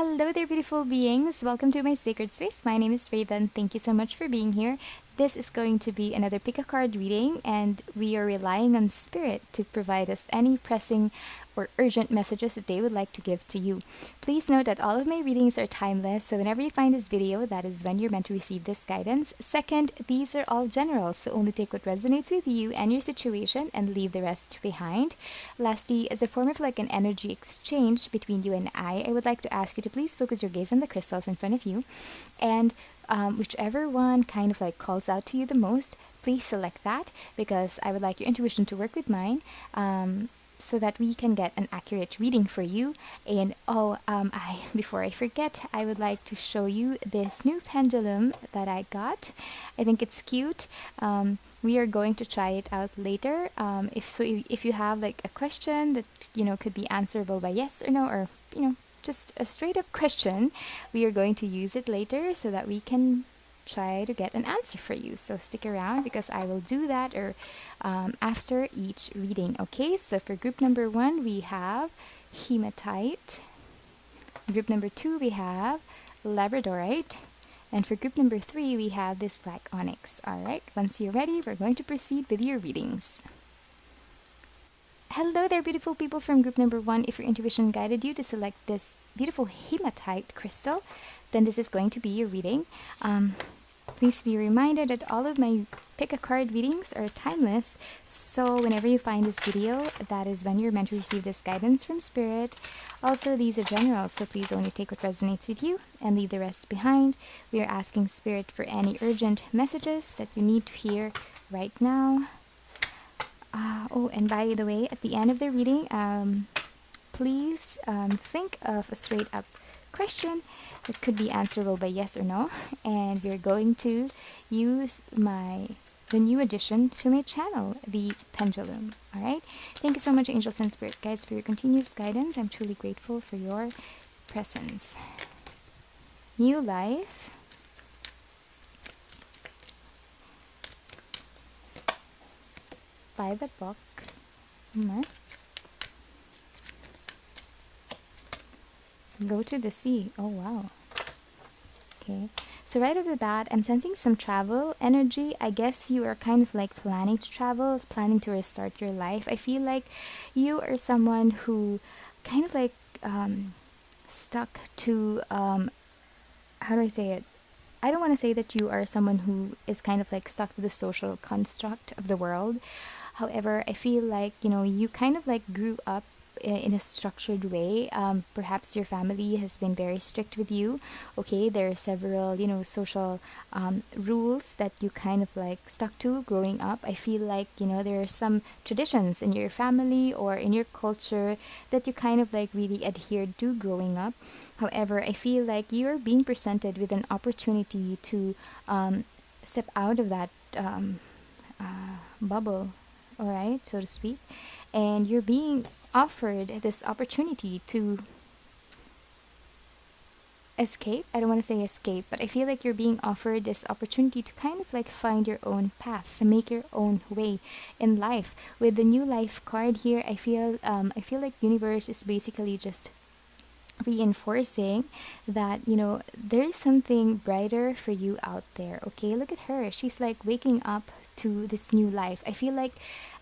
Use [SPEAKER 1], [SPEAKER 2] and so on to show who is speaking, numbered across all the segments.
[SPEAKER 1] Hello there, beautiful beings. Welcome to my sacred space. My name is Raven. Thank you so much for being here. This is going to be another pick a card reading, and we are relying on Spirit to provide us any pressing or urgent messages that they would like to give to you. Please note that all of my readings are timeless, so whenever you find this video, that is when you're meant to receive this guidance. Second, these are all general, so only take what resonates with you and your situation and leave the rest behind. Lastly, as a form of like an energy exchange between you and I would like to ask you to please focus your gaze on the crystals in front of you, and whichever one kind of like calls out to you the most, please select that, because I would like your intuition to work with mine, so that we can get an accurate reading for you. And before I forget, I would like to show you this new pendulum that I got. I think it's cute. We are going to try it out later. If you have like a question that could be answerable by yes or no, or just a straight up question, we are going to use it later so that we can try to get an answer for you. So stick around, because I will do that after each reading. Okay, so for group number 1 we have Hematite. Group number 2 we have Labradorite. And for group number 3 we have this black Onyx. Alright, once you're ready, we're going to proceed with your readings. Hello there, beautiful people from group number 1. If your intuition guided you to select this beautiful hematite crystal, then this is going to be your reading. Please be reminded that all of my pick a card readings are timeless, so whenever you find this video, that is when you're meant to receive this guidance from Spirit. Also, these are general, so please only take what resonates with you and leave the rest behind. We are asking Spirit for any urgent messages that you need to hear right now. And by the way, at the end of the reading, please think of a straight up question that could be answerable by yes or no, and we're going to use the new addition to my channel, the pendulum. All right, thank you so much, angels and spirit guides, for your continuous guidance. I'm truly grateful for your presence. New life. By the book. Go to the sea. Oh wow. Okay, so right off the bat, I'm sensing some travel energy. I guess you are kind of like planning to travel, planning to restart your life. I feel like you are someone who kind of like stuck to how do I say it? I don't want to say that you are someone who is kind of like stuck to the social construct of the world. However, I feel like you kind of like grew up in a structured way. Perhaps your family has been very strict with you. Okay, there are several social rules that you kind of like stuck to growing up. I feel like there are some traditions in your family or in your culture that you kind of like really adhered to growing up. However, I feel like you're being presented with an opportunity to step out of that bubble, all right, so to speak, and you're being offered this opportunity to escape. I don't want to say escape, but I feel like you're being offered this opportunity to kind of like find your own path, to make your own way in life. With the new life card here, I feel like universe is basically just reinforcing that there's something brighter for you out there. Okay, look at her, she's like waking up to this new life. I feel like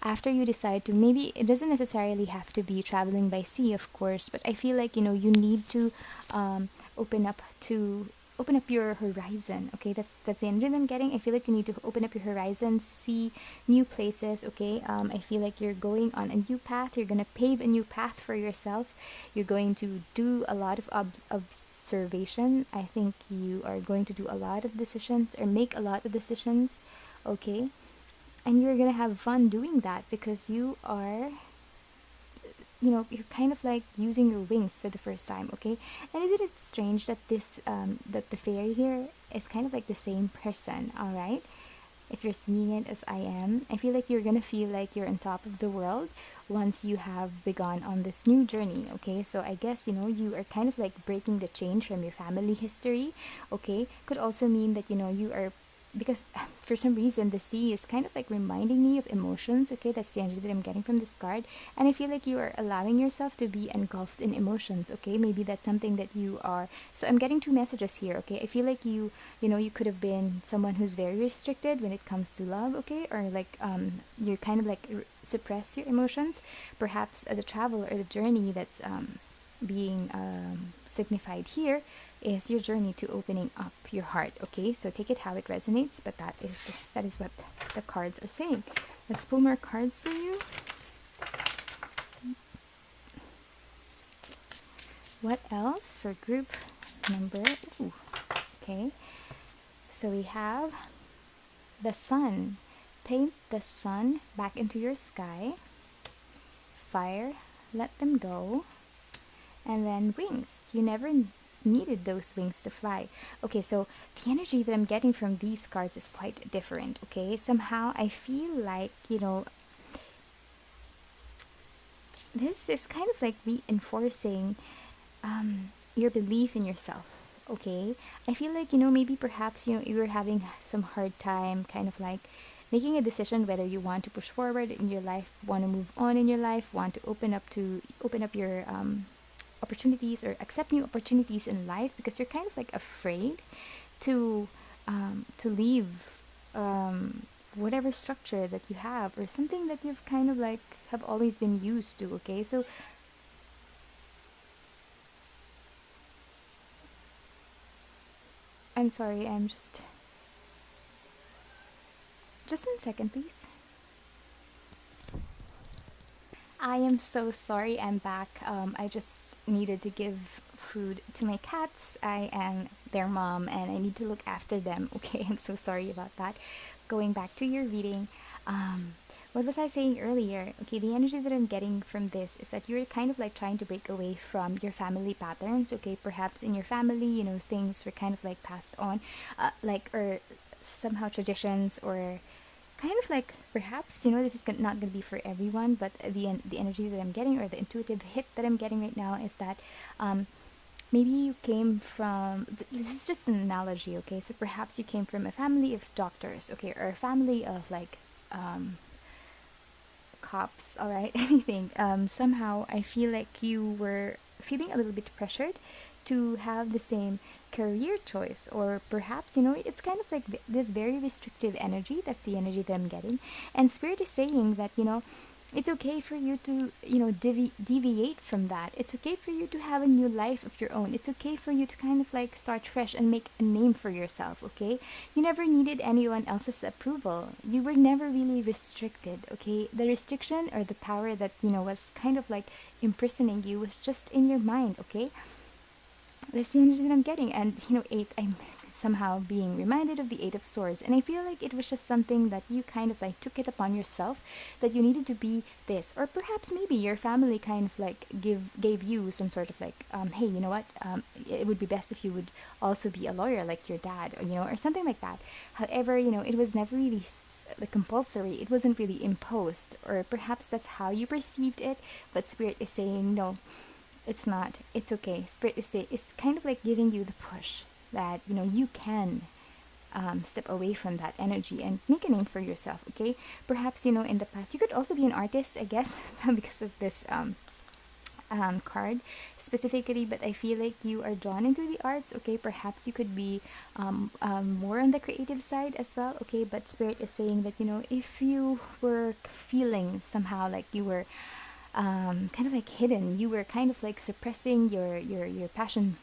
[SPEAKER 1] after you decide to, maybe it doesn't necessarily have to be traveling by sea, of course, but I feel like you need to open up your horizon. Okay, that's the energy I'm getting. I feel like you need to open up your horizon, see new places. Okay, I feel like you're going on a new path. You're gonna pave a new path for yourself. You're going to do a lot of observation. I think you are going to do a lot of decisions, or make a lot of decisions. Okay, and you're gonna have fun doing that, because you are you're kind of like using your wings for the first time. Okay, and isn't it strange that that the fairy here is kind of like the same person? All right, if you're seeing it as I am, I feel like you're gonna feel like you're on top of the world once you have begun on this new journey. Okay, so I guess you are kind of like breaking the chain from your family history. Okay, could also mean that you are because for some reason the sea is kind of like reminding me of emotions. Okay, that's the energy that I'm getting from this card, and I feel like you are allowing yourself to be engulfed in emotions. Okay, maybe that's something that you are. So I'm getting two messages here. Okay, I feel like you could have been someone who's very restricted when it comes to love. Okay, or like you're kind of like suppress your emotions. Perhaps the travel or the journey that's being signified here is your journey to opening up your heart. Okay, so take it how it resonates, but that is what the cards are saying. Let's pull more cards for you. What else for group number? Ooh, okay, so we have the sun. Paint the sun back into your sky. Fire, let them go. And then wings. You never needed those wings to fly. Okay, so the energy that I'm getting from these cards is quite different. Okay, somehow I feel like, this is kind of like reinforcing your belief in yourself. Okay, I feel like, maybe perhaps, you were having some hard time kind of like making a decision whether you want to push forward in your life, want to move on in your life, want to open up your opportunities or accept new opportunities in life, because you're kind of like afraid to leave whatever structure that you have or something that you've kind of like have always been used to. Okay, so I'm sorry, I'm just 1 second, please. I am so sorry, I'm back. I just needed to give food to my cats. I am their mom and I need to look after them. Okay, I'm so sorry about that. Going back to your reading, what was I saying earlier? Okay, the energy that I'm getting from this is that you're kind of like trying to break away from your family patterns. Okay, perhaps in your family, things were kind of like passed on, or somehow traditions, or kind of like perhaps this is not going to be for everyone, but the energy that I'm getting, or the intuitive hit that I'm getting right now, is that maybe you came from this is just an analogy. Okay, so perhaps you came from a family of doctors, okay, or a family of like cops, all right, anything. Somehow I feel like you were feeling a little bit pressured to have the same career choice, or perhaps it's kind of like this very restrictive energy. That's the energy that I'm getting, and spirit is saying that it's okay for you to deviate from that. It's okay for you to have a new life of your own. It's okay for you to kind of like start fresh and make a name for yourself. Okay, you never needed anyone else's approval. You were never really restricted. Okay, the restriction or the power that was kind of like imprisoning you was just in your mind. Okay, that's the energy that I'm getting. And eight, I'm somehow being reminded of the Eight of Swords, and I feel like it was just something that you kind of like took it upon yourself, that you needed to be this, or perhaps maybe your family kind of like gave you some sort of like hey, you know what, it would be best if you would also be a lawyer like your dad, or something like that. However, it was never really like compulsory. It wasn't really imposed, or perhaps that's how you perceived it, but spirit is saying no, it's not. It's okay. Spirit is saying, it's kind of like giving you the push that you can step away from that energy and make a name for yourself. Okay, perhaps in the past you could also be an artist, I guess, because of this card specifically, but I feel like you are drawn into the arts. Okay, perhaps you could be more on the creative side as well. Okay, but spirit is saying that if you were feeling somehow like you were kind of like hidden, you were kind of like suppressing your passion,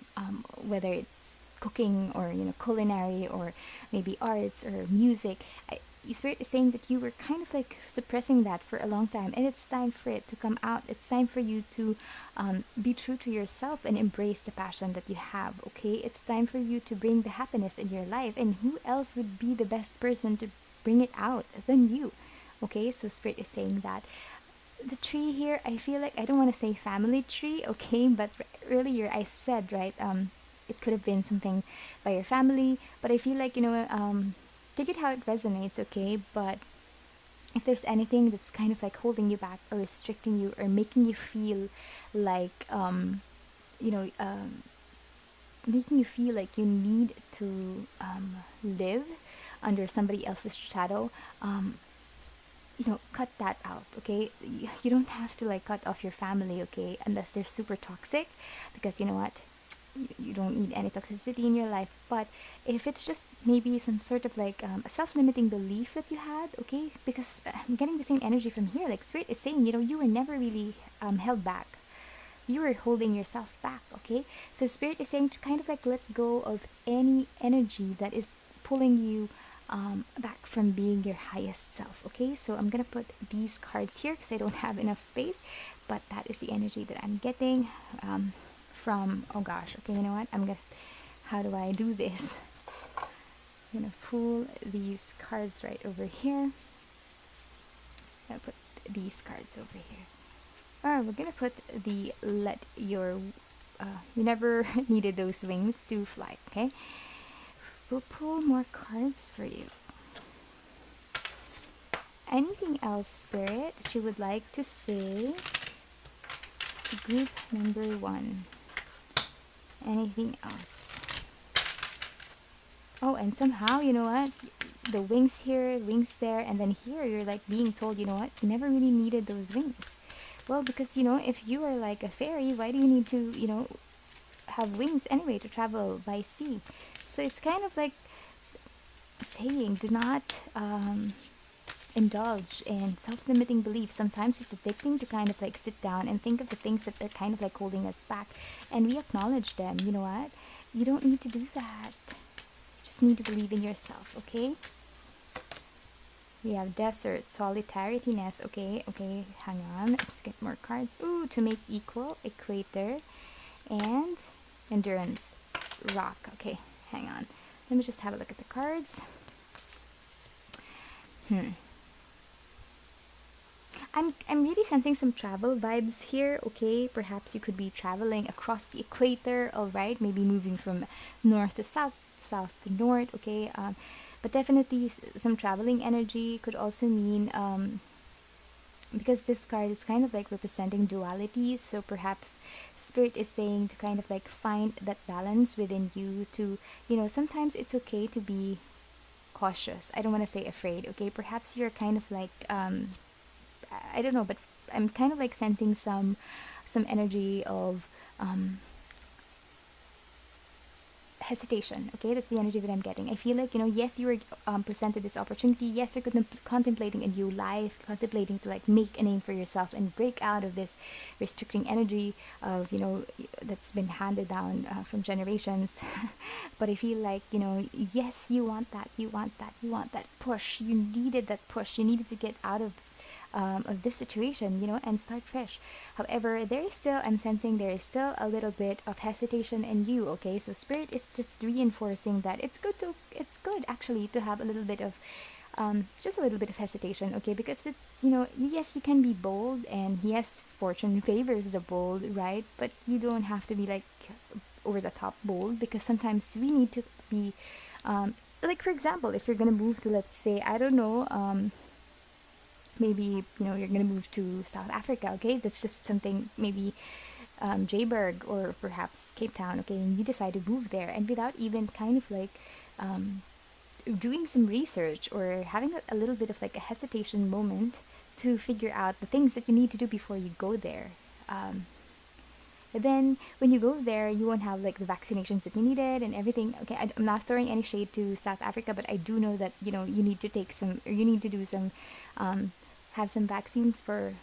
[SPEAKER 1] whether it's cooking or culinary, or maybe arts or music. Spirit is saying that you were kind of like suppressing that for a long time, and it's time for it to come out. It's time for you to be true to yourself and embrace the passion that you have. Okay, it's time for you to bring the happiness in your life, and who else would be the best person to bring it out than you? Okay, so spirit is saying that the tree here, I feel like I don't want to say family tree, okay, but earlier I said, right, it could have been something by your family, but I feel like take it how it resonates. Okay, but if there's anything that's kind of like holding you back or restricting you or making you feel like you know making you feel like you need to live under somebody else's shadow, cut that out, okay? You don't have to like cut off your family, okay, unless they're super toxic, because you know what, you don't need any toxicity in your life. But if it's just maybe some sort of like a self-limiting belief that you had, okay, because I'm getting the same energy from here, like spirit is saying, you were never really held back, you were holding yourself back, okay? So spirit is saying to kind of like let go of any energy that is pulling you back from being your highest self, okay? So I'm gonna put these cards here because I don't have enough space, but that is the energy that I'm getting from, oh gosh, okay, you know what, how do I do this? I'm gonna pull these cards right over here. I'm gonna put these cards over here. Alright, we're gonna put the let your you never needed those wings to fly, okay? We'll pull more cards for you. Anything else, Spirit, that you would like to say to group number 1? Anything else? Oh, and somehow, you know what? The wings here, wings there, and then here you're like being told, you know what? You never really needed those wings. Well, because, if you are like a fairy, why do you need to, have wings anyway to travel by sea? So it's kind of like saying, do not indulge in self-limiting beliefs. Sometimes it's addicting to kind of like sit down and think of the things that are kind of like holding us back, and we acknowledge them. You know what? You don't need to do that. You just need to believe in yourself, okay? We have desert, solitariness, okay, hang on, let's get more cards. Ooh, to make equal, equator, and endurance, rock, okay, hang on. Let me just have a look at the cards. I'm really sensing some travel vibes here, okay? Perhaps you could be traveling across the equator, alright? Maybe moving from north to south, south to north, okay? But definitely some traveling energy could also mean, because this card is kind of like representing dualities, so perhaps spirit is saying to kind of like find that balance within you to, sometimes it's okay to be cautious. I don't want to say afraid, okay? Perhaps you're kind of like, I don't know, but I'm kind of like sensing some energy of hesitation, okay? That's the energy that I'm getting. I feel like, yes, you were presented this opportunity, yes, you're contemplating a new life, contemplating to like make a name for yourself and break out of this restricting energy of, that's been handed down from generations. But I feel like, yes, you want that push, you needed that push, you needed to get out of this situation, and start fresh. However, I'm sensing there is still a little bit of hesitation in you, okay? So spirit is just reinforcing that it's good actually to have a little bit of just a little bit of hesitation, okay? Because it's, yes, you can be bold, and yes, fortune favors the bold, right? But you don't have to be like over the top bold, because sometimes we need to be like, for example, if you're gonna move to, let's say, I don't know, maybe you're gonna move to South Africa, okay? That's just something, maybe Joburg or perhaps Cape Town, okay? And you decide to move there, and without even kind of like doing some research or having a little bit of like a hesitation moment to figure out the things that you need to do before you go there. But then when you go there, you won't have like the vaccinations that you needed and everything. Okay, I'm not throwing any shade to South Africa, but I do know that you need to take some, or you need to do some, have some vaccines for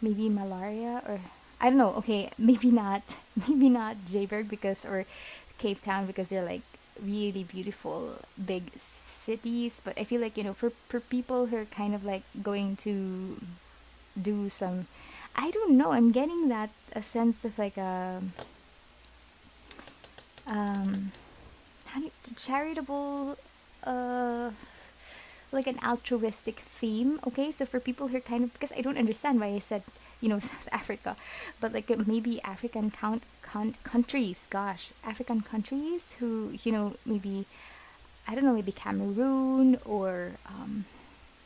[SPEAKER 1] maybe malaria, or I don't know. Okay, maybe not Joburg, because, or Cape Town, because they're like really beautiful big cities. But I feel like for people who are kind of like going to do some, I don't know, I'm getting that a sense of like a charitable, like an altruistic theme, okay? So for people who are kind of, because I don't understand why I said South Africa, but like maybe African countries, gosh, African countries who maybe, I don't know, maybe Cameroon, or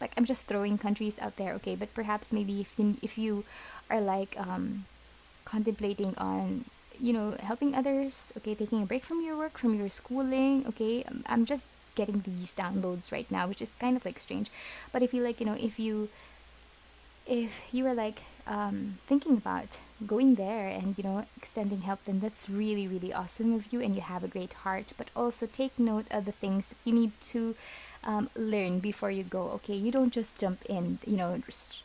[SPEAKER 1] like, I'm just throwing countries out there, okay? But perhaps maybe if you are like contemplating on helping others, okay, taking a break from your work, from your schooling, okay, I'm just getting these downloads right now, which is kind of like strange. But I feel like, if you were like thinking about going there and extending help, then that's really really awesome of you, and you have a great heart. But also take note of the things that you need to learn before you go. Okay, you don't just jump in,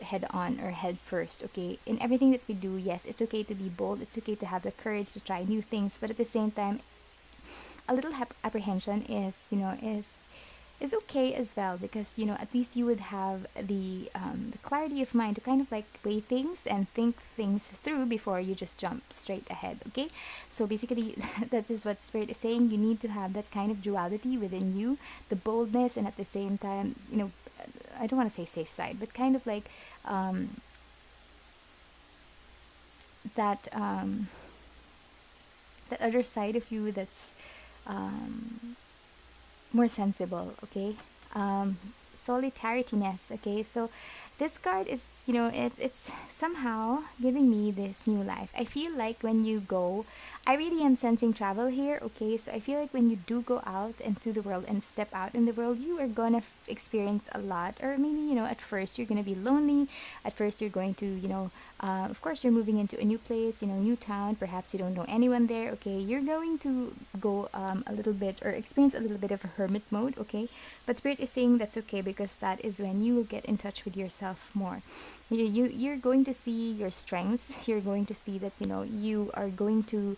[SPEAKER 1] head on or head first. Okay, in everything that we do, yes, it's okay to be bold, it's okay to have the courage to try new things, but at the same time, a little apprehension is okay as well, because at least you would have the clarity of mind to kind of like weigh things and think things through before you just jump straight ahead. Okay, so basically that is what Spirit is saying. You need to have that kind of duality within you, the boldness, and at the same time, I don't want to say safe side, but kind of like that that other side of you that's more sensible. Okay, solitariness. Okay, so this card is, it's somehow giving me this new life. I feel like when you go, I really am sensing travel here. Okay, so I feel like when you do go out into the world and step out in the world, you are gonna experience a lot. Or maybe, at first you're gonna be lonely. At first you're going to, of course you're moving into a new place, new town, perhaps you don't know anyone there. Okay, you're going to go a little bit, or experience a little bit of a hermit mode. Okay, but Spirit is saying that's okay, because that is when you will get in touch with yourself more. You're going to see your strengths. You're going to see that you are going to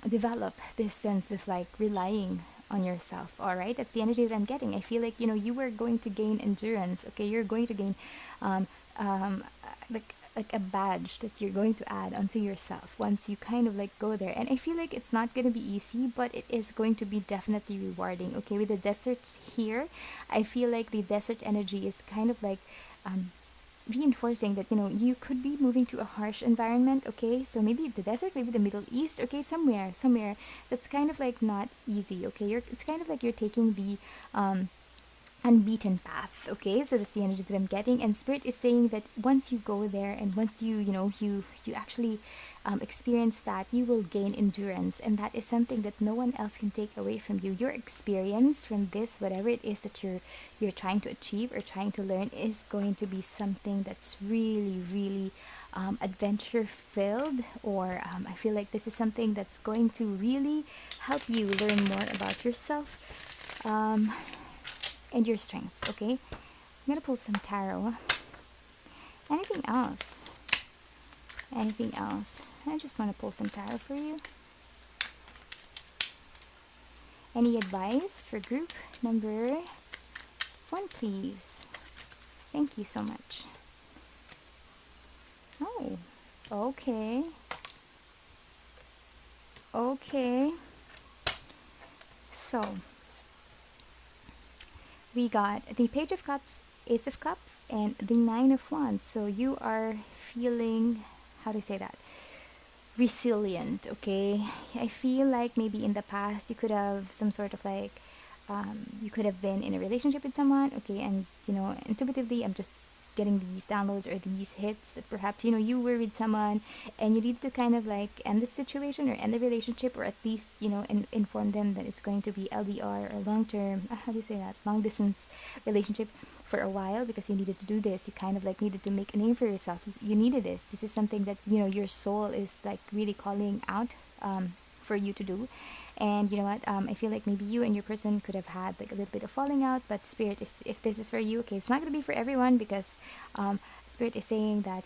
[SPEAKER 1] develop this sense of like relying on yourself. All right, that's the energy that I'm getting. I feel like you are going to gain endurance. Okay, you're going to gain um, um, like a badge that you're going to add onto yourself once you kind of like go there. And I feel like it's not going to be easy, but it is going to be definitely rewarding. Okay, with the deserts here, I feel like the desert energy is kind of like reinforcing that you could be moving to a harsh environment. Okay, so maybe the desert, maybe the Middle East. Okay, somewhere that's kind of like not easy. Okay, it's kind of like you're taking the unbeaten path. Okay, so that's the energy that I'm getting. And Spirit is saying that once you go there, and once you actually experience that, you will gain endurance, and that is something that no one else can take away from you. Your experience from this, whatever it is that you're trying to achieve or trying to learn, is going to be something that's really really adventure filled. Or I feel like this is something that's going to really help you learn more about yourself and your strengths. Okay, I'm gonna pull some tarot. Anything else? Anything else? I just want to pull some tarot for you. Any advice for group number 1, please? Thank you so much. Oh, okay. Okay. So, we got the Page of Cups, Ace of Cups, and the 9 of Wands. So you are feeling, how do I say that? Resilient. Okay, I feel like maybe in the past you could have some sort of like you could have been in a relationship with someone. Okay, and intuitively I'm just getting these downloads or these hits. Perhaps you were with someone and you need to kind of like end the situation or end the relationship, or at least inform them that it's going to be LDR, or long term, how do you say that, long distance relationship, for a while, because you needed to do this. You kind of like needed to make a name for yourself. You needed this is something that your soul is like really calling out for you to do. And you know what, I feel like maybe you and your person could have had like a little bit of falling out, but Spirit is, if this is for you, okay, it's not going to be for everyone, because Spirit is saying that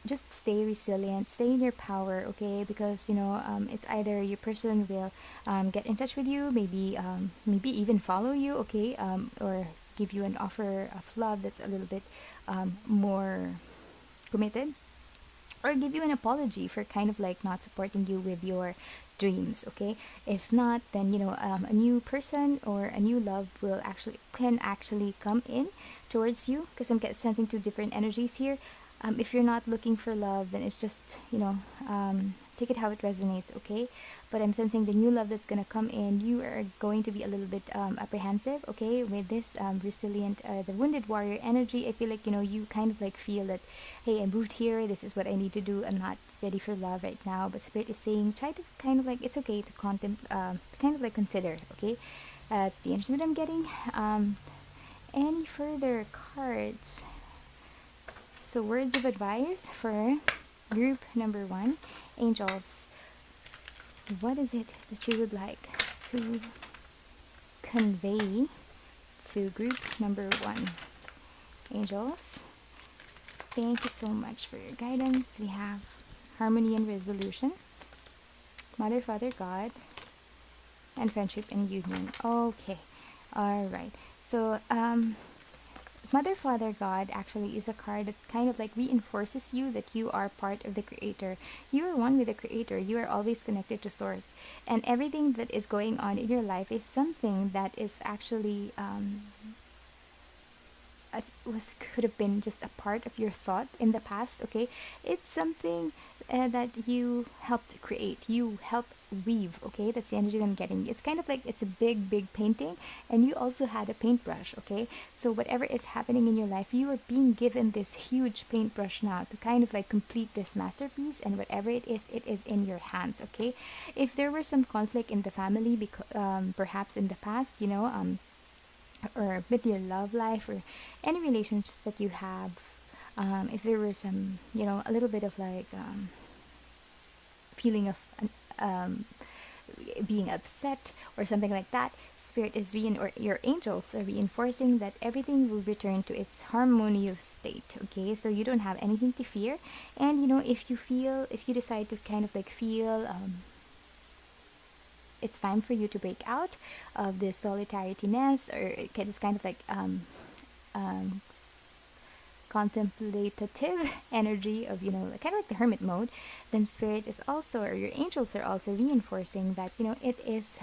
[SPEAKER 1] just stay resilient, stay in your power. Okay, because it's either your person will get in touch with you, maybe even follow you. Okay, or give you an offer of love that's a little bit more committed, or give you an apology for kind of like not supporting you with your dreams. Okay, if not, then a new person or a new love can actually come in towards you, because I'm sensing two different energies here. If you're not looking for love, then it's just take it how it resonates, okay? But I'm sensing the new love that's gonna come in. You are going to be a little bit apprehensive, okay, with this resilient, the wounded warrior energy. I feel like, you know, you kind of like feel that, hey, I moved here, this is what I need to do, I'm not ready for love right now. But Spirit is saying, try to kind of like, it's okay to kind of like consider, okay? That's the energy that I'm getting. Any further cards? So words of advice for group number 1, angels. What is it that you would like to convey to group number 1? Angels, thank you so much for your guidance. We have harmony and resolution, Mother, Father, God, and friendship and union. Okay, all right. So Mother, Father, God actually is a card that kind of like reinforces you that you are part of the Creator. You are one with the Creator. You are always connected to Source. And everything that is going on in your life is something that is actually could have been just a part of your thought in the past, okay? It's something that you helped create, you helped weave, okay? That's the energy I'm getting. It's kind of like it's a big painting, and you also had a paintbrush, okay? So whatever is happening in your life, you are being given this huge paintbrush now to kind of like complete this masterpiece, and whatever it is in your hands, okay? If there were some conflict in the family, perhaps in the past, you know, or with your love life or any relationships that you have, if there were some, you know, a little bit of like feeling of being upset or something like that, Spirit is or your angels are reinforcing that everything will return to its harmonious state, okay? So you don't have anything to fear. And you know, if you decide to kind of like feel it's time for you to break out of this solitariness, or it's kind of like contemplative energy of, you know, kind of like the hermit mode, then Spirit is also, or your angels are also reinforcing that, you know, it is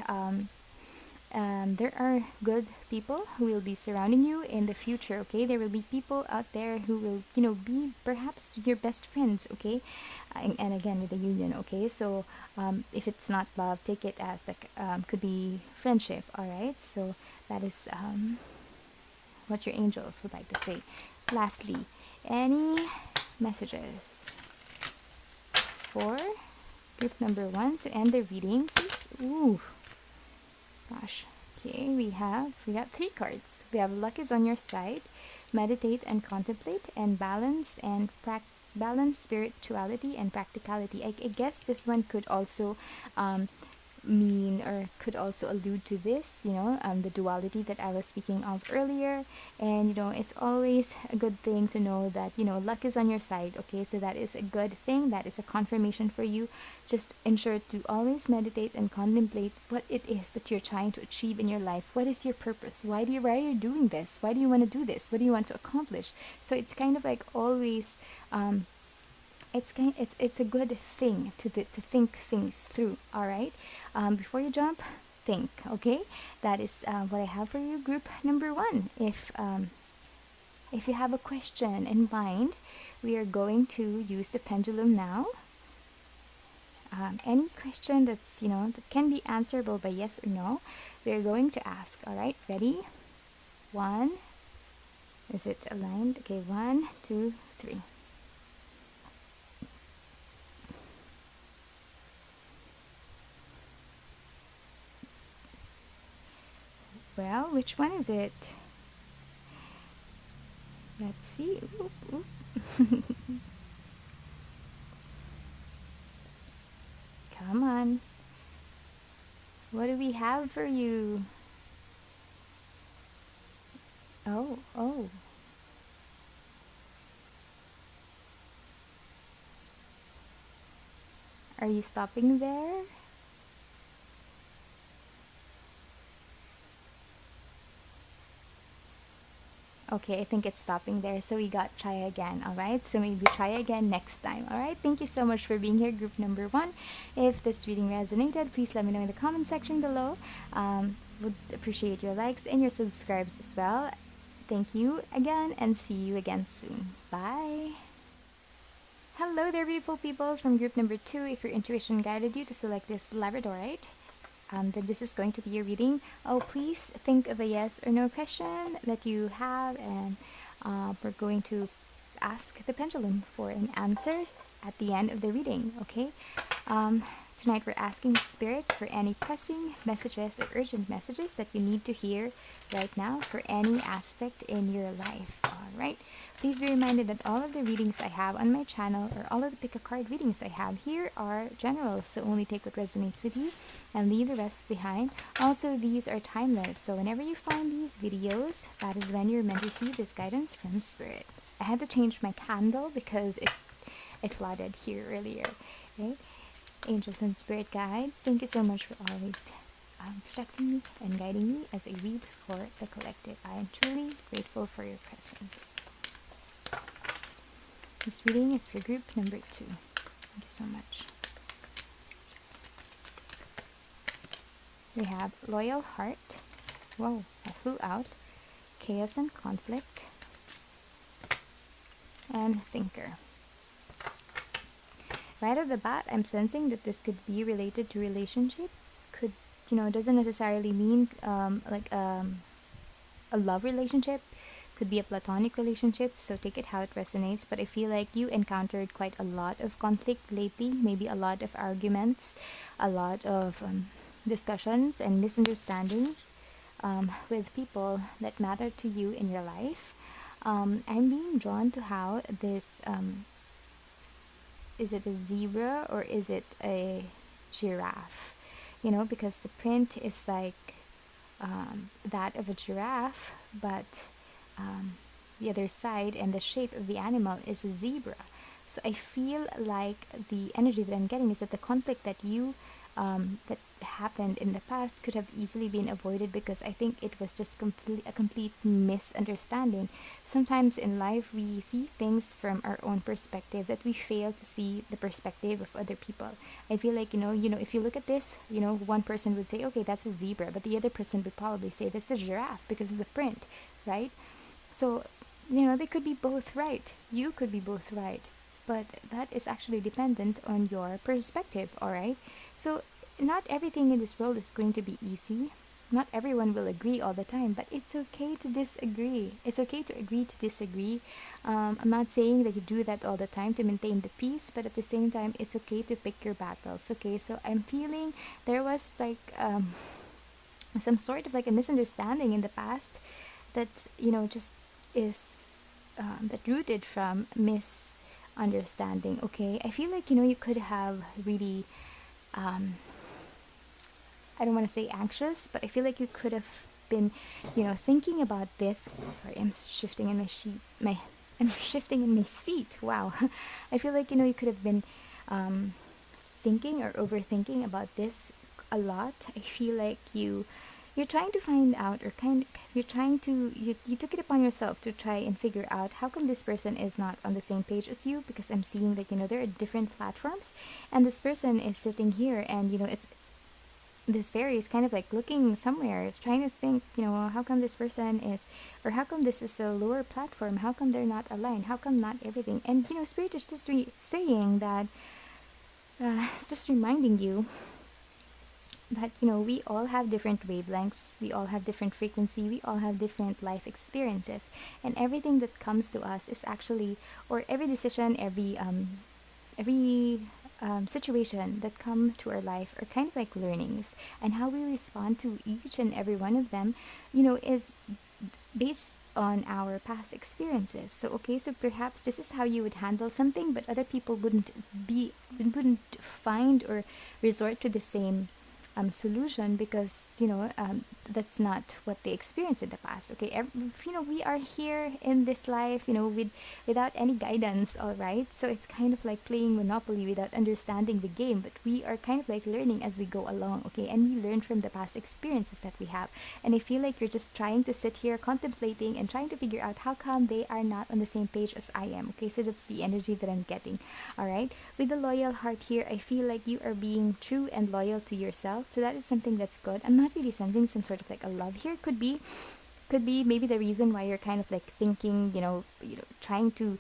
[SPEAKER 1] there are good people who will be surrounding you in the future, okay? There will be people out there who will, you know, be perhaps your best friends, okay? And again, with the union, okay? So if it's not love, take it as like could be friendship, all right? So that is what your angels would like to say. Lastly, any messages for group number 1 to end the reading, please? Ooh, gosh. Okay, we got 3 cards. We have luck is on your side, meditate and contemplate, and balance and balance, spirituality and practicality. I guess this one could also mean, or could also allude to this, you know, the duality that I was speaking of earlier. And you know, it's always a good thing to know that, you know, luck is on your side, okay? So that is a good thing, that is a confirmation for you. Just ensure to always meditate and contemplate what it is that you're trying to achieve in your life. What is your purpose? Why are you doing this? Why do you want to do this? What do you want to accomplish? So it's kind of like always it's a good thing to think things through, all right? Before you jump, think, okay? That is what I have for you, group number 1. If you have a question in mind, we are going to use the pendulum now. Any question that's, you know, that can be answerable by yes or no, we are going to ask, all right? Ready? 1. Is it aligned? Okay, 1, 2, 3. Well, which one is it? Let's see. Oop, oop. Come on. What do we have for you? Oh. Are you stopping there? Okay, I think it's stopping there. So we got try again, all right? So maybe try again next time, all right? Thank you so much for being here, group number 1. If this reading resonated, please let me know in the comment section below. Would appreciate your likes and your subscribes as well. Thank you again, and see you again soon. Bye. Hello there, beautiful people from group number 2. If your intuition guided you to select this Labradorite, then this is going to be your reading. Oh, please think of a yes or no question that you have, and we're going to ask the pendulum for an answer at the end of the reading, okay? Tonight we're asking Spirit for any pressing messages or urgent messages that you need to hear right now for any aspect in your life, all right? Please be reminded that all of the readings I have on my channel, or all of the pick a card readings I have here, are general, so only take what resonates with you and leave the rest behind. Also, these are timeless, so whenever you find these videos, that is when you're meant to receive this guidance from Spirit. I had to change my candle because it flooded here earlier, right? Angels and spirit guides, thank you so much for always protecting me and guiding me as I read for the collective. I am truly grateful for your presence. This reading is for group number 2. Thank you so much. We have Loyal Heart. Whoa, I flew out. Chaos and Conflict. And Thinker. Right off the bat, I'm sensing that this could be related to relationship. Could, doesn't necessarily mean a love relationship. Could be a platonic relationship, so take it how it resonates. But I feel like you encountered quite a lot of conflict lately, maybe a lot of arguments, a lot of discussions and misunderstandings with people that matter to you in your life. I'm being drawn to how this... is it a zebra or is it a giraffe? Because the print is like that of a giraffe, but the other side and the shape of the animal is a zebra. So I feel like the energy that I'm getting is that the conflict that that happened in the past could have easily been avoided, because I think it was just a complete misunderstanding. Sometimes in life we see things from our own perspective that we fail to see the perspective of other people. I feel like if you look at this, one person would say, okay, that's a zebra, but the other person would probably say that's a giraffe because of the print, right? So they could be both right. You could be both right, but that is actually dependent on your perspective, all right? So not everything in this world is going to be easy. Not everyone will agree all the time, but it's okay to disagree. It's okay to agree to disagree. I'm not saying that you do that all the time to maintain the peace, but at the same time, it's okay to pick your battles, okay? So I'm feeling there was some sort of a misunderstanding in the past that, just is that rooted from misunderstanding, okay? I feel like, you could have really... I don't want to say anxious, but I feel like you could have been, thinking about this. Sorry, I'm shifting in I'm shifting in my seat. Wow. I feel like, you could have been thinking or overthinking about this a lot. I feel like you're trying to find out, or you took it upon yourself to try and figure out how come this person is not on the same page as you, because I'm seeing that, there are different platforms, and this person is sitting here, and, this fairy is kind of looking somewhere. It's trying to think, how come this person is, or how come this is a lower platform? How come they're not aligned? How come not everything? And, Spirit is just saying that, it's just reminding you that, we all have different wavelengths, we all have different frequency, we all have different life experiences. And everything that comes to us is actually, or every decision, every situation that come to our life are kind of like learnings, and how we respond to each and every one of them, is based on our past experiences. So perhaps this is how you would handle something, but other people wouldn't find or resort to the same solution, because that's not what they experienced in the past. Okay, we are here in this life, without any guidance, all right? So it's kind of like playing Monopoly without understanding the game, but we are kind of like learning as we go along, okay? And we learn from the past experiences that we have. And I feel like you're just trying to sit here contemplating and trying to figure out how come they are not on the same page as I am, okay? So that's the energy that I'm getting, all right? With the Loyal Heart here, I feel like you are being true and loyal to yourself. So that is something that's good. I'm not really sensing some sort of a love here. Could be maybe the reason why you're kind of thinking, trying to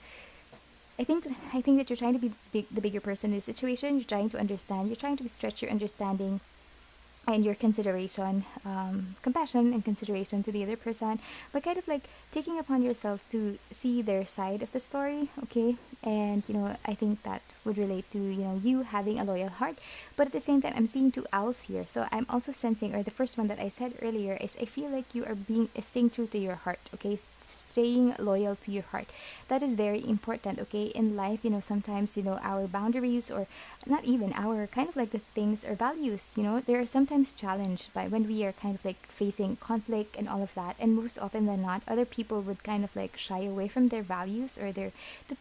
[SPEAKER 1] I think that you're trying to be the bigger person in the situation. You're trying to understand. You're trying to stretch your understanding and your consideration, compassion and consideration to the other person, but kind of like taking upon yourself to see their side of the story, okay? And I think that would relate to you having a loyal heart. But at the same time, I'm seeing two owls here, so I'm also sensing, or the first one that I said earlier is, I feel like you are staying true to your heart, okay? Staying loyal to your heart. That is very important, okay? In life, sometimes our boundaries, or not even our kind of like the things or values, they are sometimes challenged by when we are kind of like facing conflict and all of that. And most often than not, other people would kind of like shy away from their values, or the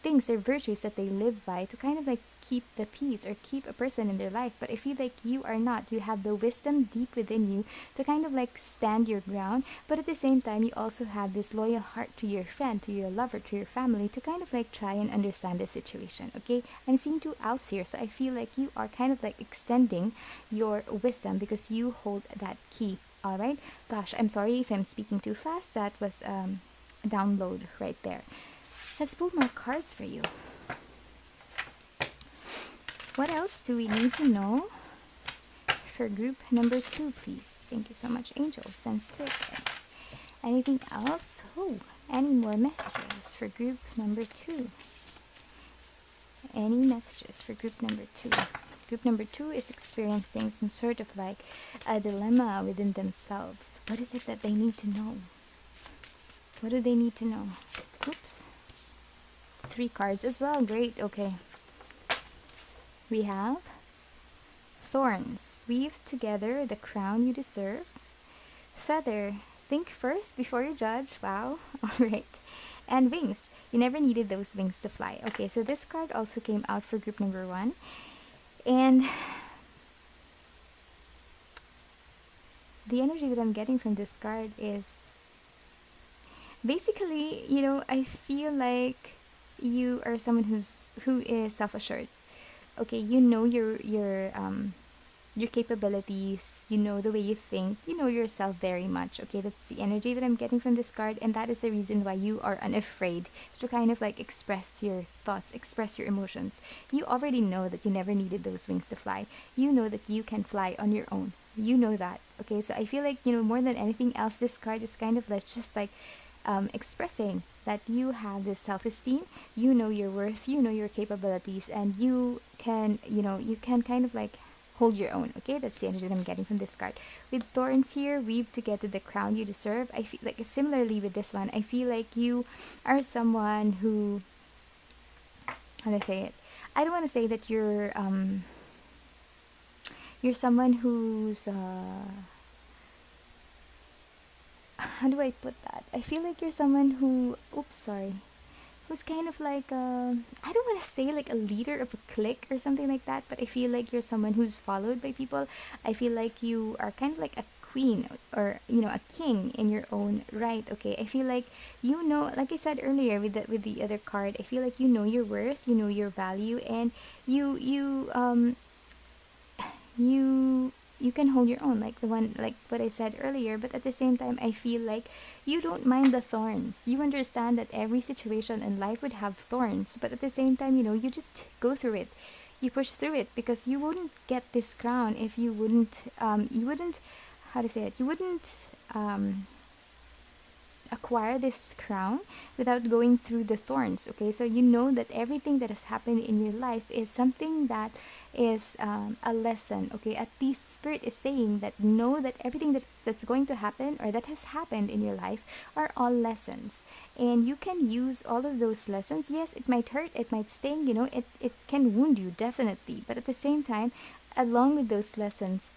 [SPEAKER 1] things, their virtues that they live by, to kind of like keep the peace or keep a person in their life. But I feel like you are not. You have the wisdom deep within you to kind of like stand your ground, but at the same time, you also have this loyal heart to your friend, to your lover, to your family, to kind of like try and understand the situation, okay? I'm seeing two owls here, so I feel like you are kind of like extending your wisdom because you hold that key. All right. Gosh, I'm sorry if I'm speaking too fast. That was a download right there. Let's pull more cards for you. What else do we need to know for group number 2, please? Thank you so much, angels and spirit guides. Anything else? Oh, any more messages for group number 2? Any messages for group number 2? Group number 2 is experiencing some sort of like a dilemma within themselves. What is it that they need to know? What do they need to know? Oops. 3 cards as well. Great. Okay. We have thorns. Weave together the crown you deserve. Feather. Think first before you judge. Wow. Alright. And wings. You never needed those wings to fly. Okay, so this card also came out for group number 1. And the energy that I'm getting from this card is basically, I feel like you are someone who is self-assured. Okay, you know your capabilities, the way you think, yourself very much. Okay, that's the energy that I'm getting from this card, and that is the reason why you are unafraid to kind of like express your thoughts, express your emotions. You already know that you never needed those wings to fly. You know that you can fly on your own. You know that. Okay, so I feel like, more than anything else, this card is kind of like just like expressing that you have this self-esteem, you know your worth, you know your capabilities, and you can kind of like hold your own. Okay, that's the energy that I'm getting from this card. With thorns here, weave together the crown you deserve. I feel like similarly with this one, I feel like you are someone who, how do I say it? I don't want to say that you're someone who's how do I put that? I feel like you're someone who, oops, sorry, who's kind of like I don't want to say like a leader of a clique or something like that, but I feel like you're someone who's followed by people. I feel like you are kind of like a queen, or a king in your own right. Okay, I feel like like I said earlier with the other card, I feel like you know your worth, you know your value, and you can hold your own, like the one, like what I said earlier. But at the same time, I feel like you don't mind the thorns. You understand that every situation in life would have thorns, but at the same time, you just go through it. You push through it, because you wouldn't get this crown if you wouldn't how to say it, you wouldn't acquire this crown without going through the thorns. Okay, so you know that everything that has happened in your life is something that is a lesson. Okay, at least spirit is saying that, know that everything that's going to happen, or that has happened in your life, are all lessons, and you can use all of those lessons. Yes, it might hurt, it might sting, it can wound you, definitely, but at the same time, along with those lessons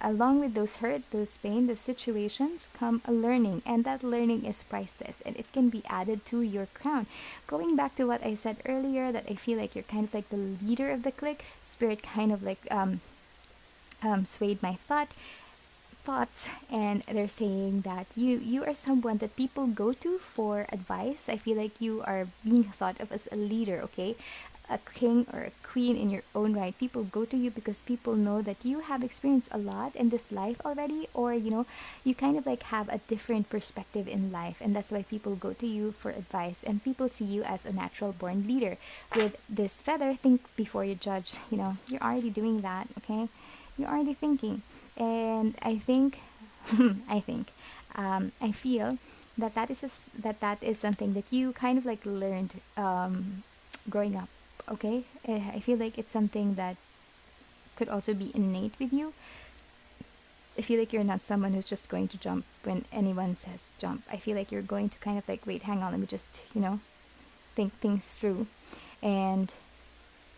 [SPEAKER 1] along with those hurt, those pain, those situations, come a learning, and that learning is priceless, and it can be added to your crown. Going back to what I said earlier, that I feel like you're kind of like the leader of the clique, spirit kind of like swayed my thoughts, and they're saying that you are someone that people go to for advice. I feel like you are being thought of as a leader. Okay, a king or a queen in your own right. People go to you because people know that you have experienced a lot in this life already, or you kind of like have a different perspective in life, and that's why people go to you for advice, and people see you as a natural born leader. With this feather, think before you judge. You're already doing that, okay? You're already thinking. And I think I feel that that is something that you kind of like learned growing up. Okay, I feel like it's something that could also be innate with you. I feel like you're not someone who's just going to jump when anyone says jump. I feel like you're going to kind of like, wait, hang on, let me just think things through. And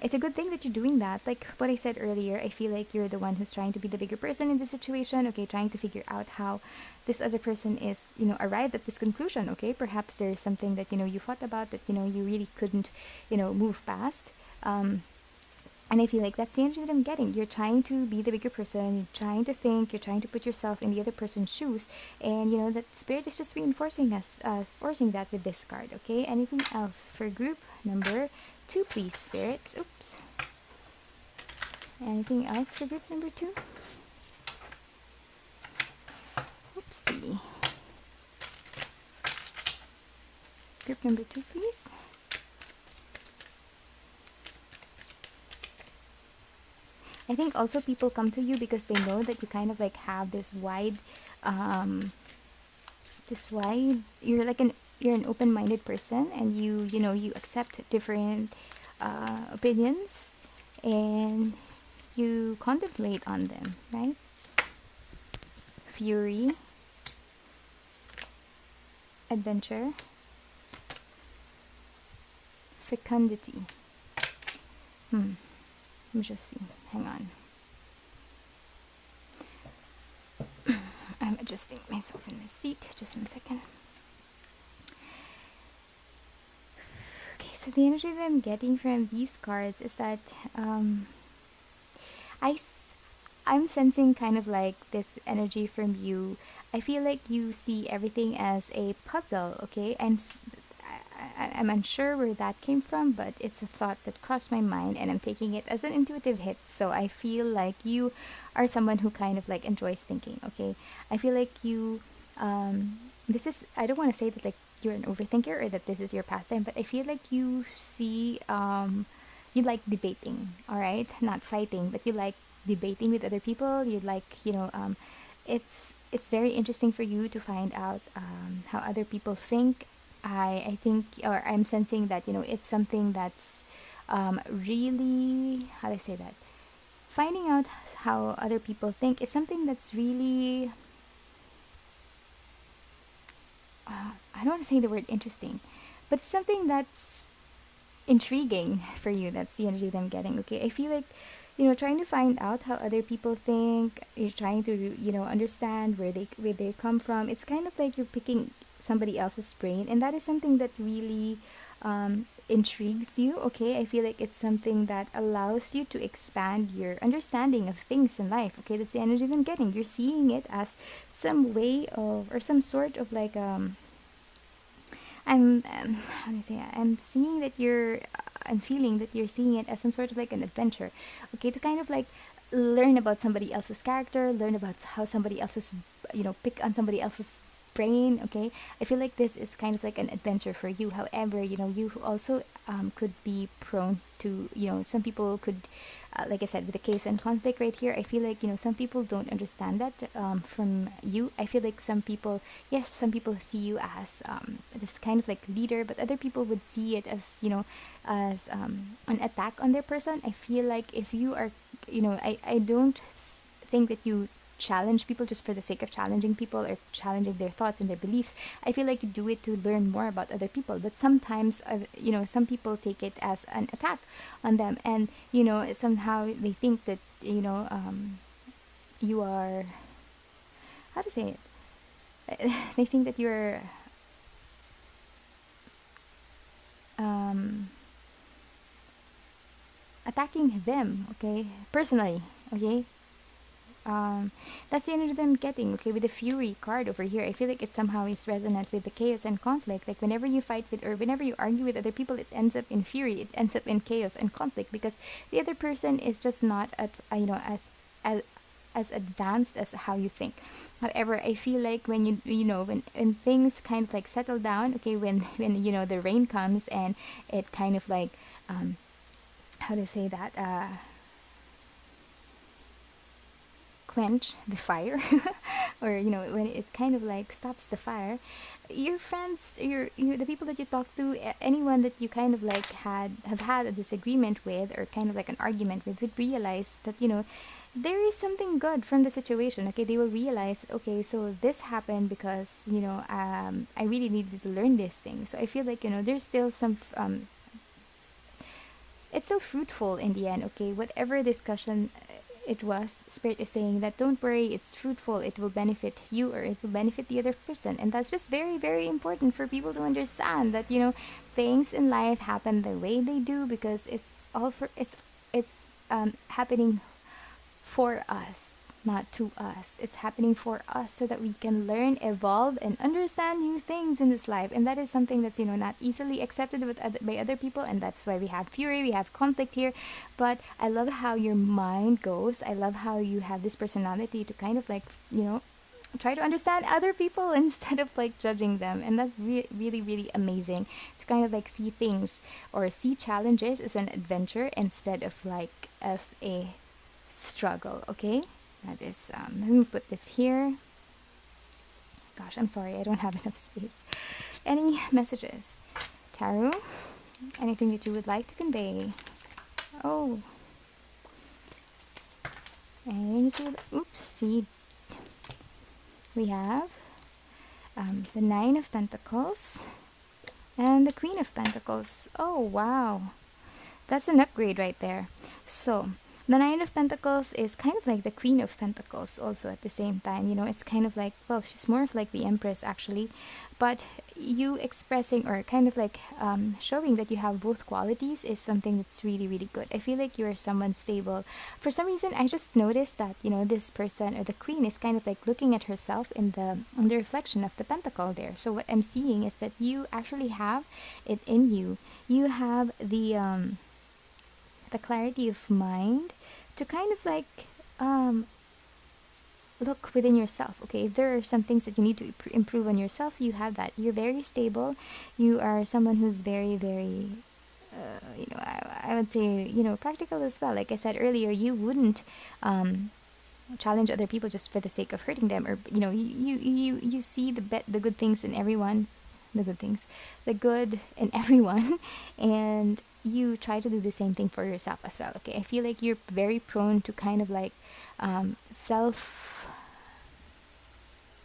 [SPEAKER 1] it's a good thing that you're doing that. Like what I said earlier, I feel like you're the one who's trying to be the bigger person in the situation, okay, trying to figure out how this other person is, arrived at this conclusion, okay? Perhaps there's something that, you thought about that, you really couldn't, move past. And I feel like that's the energy that I'm getting. You're trying to be the bigger person, you're trying to think, you're trying to put yourself in the other person's shoes, and that spirit is just reinforcing forcing that with this card, okay? Anything else for group number 2, please, spirits? Oops. Anything else for group number 2? Oopsie. Group number 2, please. I think also people come to you because they know that you kind of like have this wide, you're like you're an open-minded person, and you accept different opinions, and you contemplate on them, right? Fury, adventure, fecundity. Let me just see. Hang on. I'm adjusting myself in my seat. Just 1 second. Okay, so the energy that I'm getting from these cards is that I'm sensing kind of like this energy from you. I feel like you see everything as a puzzle, okay? I'm unsure where that came from, but it's a thought that crossed my mind, and I'm taking it as an intuitive hit. So I feel like you are someone who kind of like enjoys thinking, okay? I feel like you, I don't want to say that like you're an overthinker or that this is your pastime, but I feel like you see, you like debating, all right? Not fighting, but you like debating with other people. You like, it's very interesting for you to find out how other people think. I think, or I'm sensing that it's something that's really, how do I say that? Finding out how other people think is something that's really, I don't want to say the word interesting, but it's something that's intriguing for you. That's the energy that I'm getting. Okay, I feel like trying to find out how other people think. You're trying to understand where they come from. It's kind of like you're picking somebody else's brain, and that is something that really intrigues you. Okay, I feel like it's something that allows you to expand your understanding of things in life. Okay, that's the energy that I'm getting. You're seeing it as some way of, or some sort of like how do I say it? I'm feeling that you're seeing it as some sort of like an adventure, okay, to kind of like learn about somebody else's character, learn about how somebody else's, pick on somebody else's brain, okay? I feel like this is kind of like an adventure for you. However, you also could be prone to, some people could, like I said, with the case and conflict right here, I feel like, some people don't understand that from you. I feel like some people see you as this kind of like leader, but other people would see it as, as an attack on their person. I feel like if you are, I don't think that you challenge people just for the sake of challenging people or challenging their thoughts and their beliefs. I feel like you do it to learn more about other people, but sometimes some people take it as an attack on them, and somehow they think that you are, how to say it, they think that you're attacking them, okay, personally, okay. That's the energy that I'm getting. Okay, with the Fury card over here, I feel like it somehow is resonant with the chaos and conflict. Like whenever you fight with, or whenever you argue with other people, it ends up in fury. It ends up in chaos and conflict because the other person is just not at as as advanced as how you think. However, I feel like when when things kind of like settle down, okay, when the rain comes and it kind of like how to say that quench the fire or when it kind of like stops the fire, your friends, the people that you talk to, anyone that you kind of like have had a disagreement with or kind of like an argument with, would realize that there is something good from the situation. Okay, they will realize, okay, so this happened because I really needed to learn this thing. So I feel like there's still some it's still fruitful in the end. Okay, whatever discussion it was, Spirit is saying that don't worry, it's fruitful, it will benefit you or it will benefit the other person. And that's just very, very important for people to understand that things in life happen the way they do because it's all for it's happening for us, not to us. It's happening for us so that we can learn, evolve, and understand new things in this life. And that is something that's not easily accepted by other people, and that's why we have fury, we have conflict here. But I love how your mind goes. I love how you have this personality to kind of like try to understand other people instead of like judging them. And that's really, really amazing to kind of like see things or see challenges as an adventure instead of like as a struggle. Okay, that is let me put this here. Gosh, I'm sorry, I don't have enough space. Any messages, Tarot? Anything that you would like to convey? Oh, oops, see, we have the Nine of Pentacles and the Queen of Pentacles. Oh wow, that's an upgrade right there. So the Nine of Pentacles is kind of like the Queen of Pentacles also at the same time. It's kind of like, well, she's more of like the Empress actually. But you expressing or kind of like showing that you have both qualities is something that's really, really good. I feel like you're someone stable. For some reason, I just noticed that, this person or the Queen is kind of like looking at herself in the reflection of the Pentacle there. So what I'm seeing is that you actually have it in you. You have the clarity of mind to kind of like look within yourself. Okay, if there are some things that you need to improve on yourself, you have that. You're very stable. You are someone who's very, very I would say practical as well. Like I said earlier, you wouldn't challenge other people just for the sake of hurting them, or you see the good things in everyone, the good in everyone, and you try to do the same thing for yourself as well. Okay, I feel like you're very prone to kind of like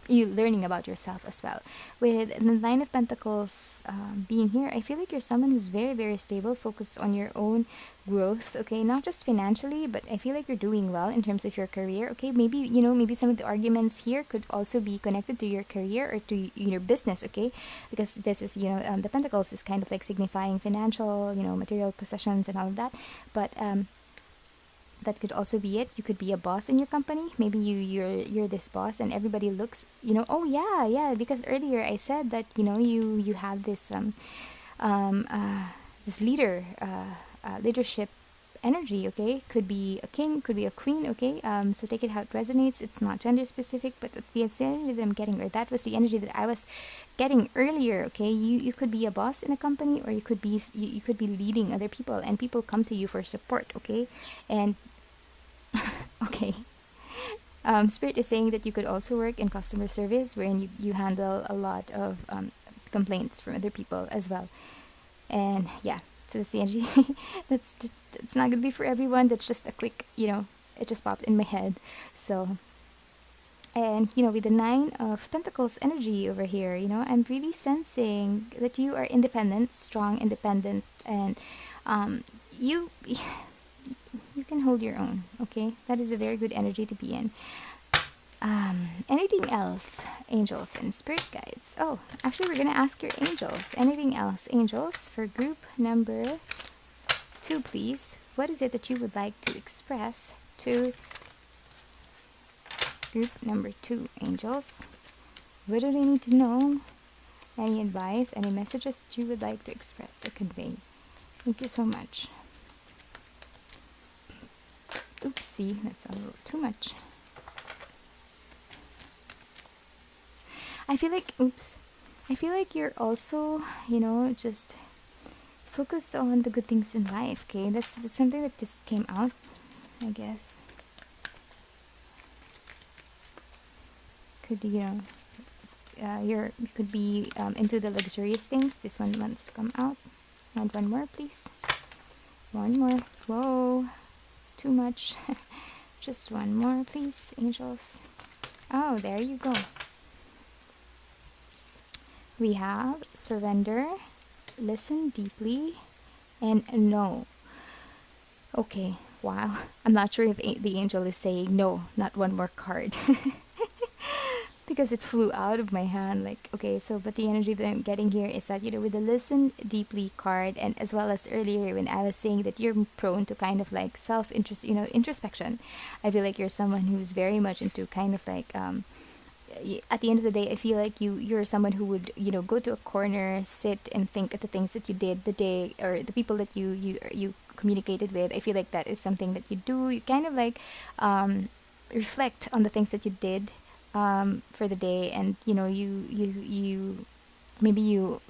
[SPEAKER 1] you learning about yourself as well. With the Nine of Pentacles being here, I feel like you're someone who's very, very stable, focused on your own growth. Okay, not just financially, but I feel like you're doing well in terms of your career. Okay, maybe maybe some of the arguments here could also be connected to your career or to your business. Okay, because this is the Pentacles is kind of like signifying financial, material possessions and all of that. But that could also be it. You could be a boss in your company. Maybe you're this boss and everybody looks, oh yeah, because earlier I said that you have this this leadership energy. Okay, could be a king, could be a queen. Okay, so take it how it resonates. It's not gender specific, but the energy that I'm getting, or that was the energy that I was getting earlier. Okay, you could be a boss in a company, or you could be leading other people, and people come to you for support. Okay, and okay. Spirit is saying that you could also work in customer service, wherein you handle a lot of complaints from other people as well. And yeah, so that's the energy. It's not gonna be for everyone. That's just a quick, it just popped in my head. So, and with the Nine of Pentacles energy over here, I'm really sensing that you are independent, strong, independent, and you can hold your own. Okay, that is a very good energy to be in. Anything else, angels and spirit guides? Oh, actually, we're gonna ask your angels. Anything else, angels, for group number 2, please? What is it that you would like to express to Group number 2, angels. What do they need to know? Any advice, any messages that you would like to express or convey? Thank you so much. Oopsie, that's a little too much. I feel like you're also, just focused on the good things in life, okay? That's something that just came out, I guess. Could, you could be into the luxurious things. This one wants to come out. And one more, please. One more. Whoa, too much. Just one more, please, angels. Oh, there you go. We have surrender, listen deeply, and no. Okay, wow. I'm not sure if the angel is saying no, not one more card. Because it flew out of my hand. Like, okay, so but the energy that I'm getting here is that, with the listen deeply card, and as well as earlier when I was saying that you're prone to kind of like self-interest, introspection. I feel like you're someone who's very much into kind of like at the end of the day, I feel like you're someone who would go to a corner, sit and think of the things that you did the day, or the people that you communicated with. I feel like that is something that you do. You kind of like reflect on the things that you did for the day, and you maybe you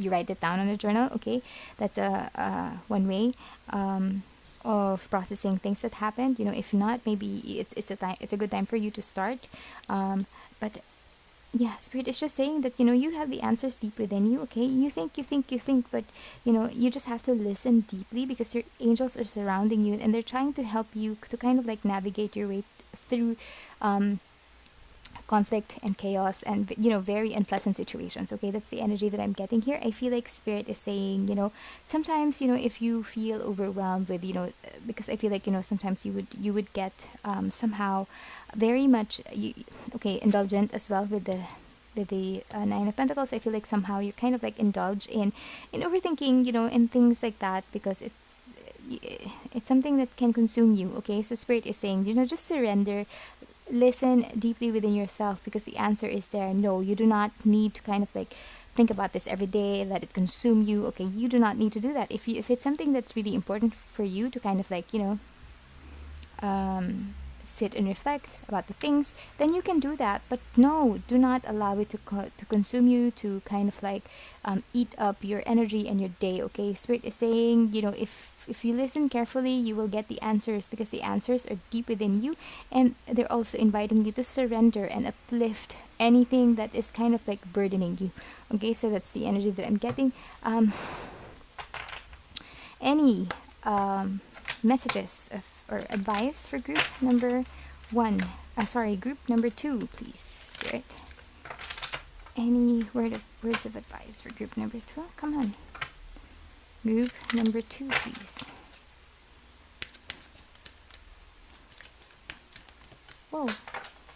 [SPEAKER 1] write it down on a journal. Okay, that's a one way of processing things that happened. If not, maybe it's a good time for you to start. But yeah, spirit is just saying that you have the answers deep within you. Okay, you think, but you just have to listen deeply, because your angels are surrounding you and they're trying to help you to kind of like navigate your way through conflict and chaos and very unpleasant situations. Okay, that's the energy that I'm getting here. I feel like spirit is saying, sometimes if you feel overwhelmed with because I feel like sometimes you would get somehow very much indulgent as well with the Nine of Pentacles. I feel like somehow you kind of like indulge in overthinking, in things like that, because it's something that can consume you. Okay, so spirit is saying, just surrender. Listen deeply within yourself, because the answer is there. No, you do not need to kind of like think about this every day, let it consume you. Okay, you do not need to do that. If it's something that's really important for you to kind of like sit and reflect about the things, then you can do that. But no, do not allow it to consume you, to kind of like eat up your energy and your day. Okay, spirit is saying, if you listen carefully, you will get the answers, because the answers are deep within you, and they're also inviting you to surrender and uplift anything that is kind of like burdening you. Okay, so that's the energy that I'm getting. Any messages or advice for group number 1? Group number 2, please, spirit. Any words of advice for group number 2? Come on. Group number 2, please. Whoa,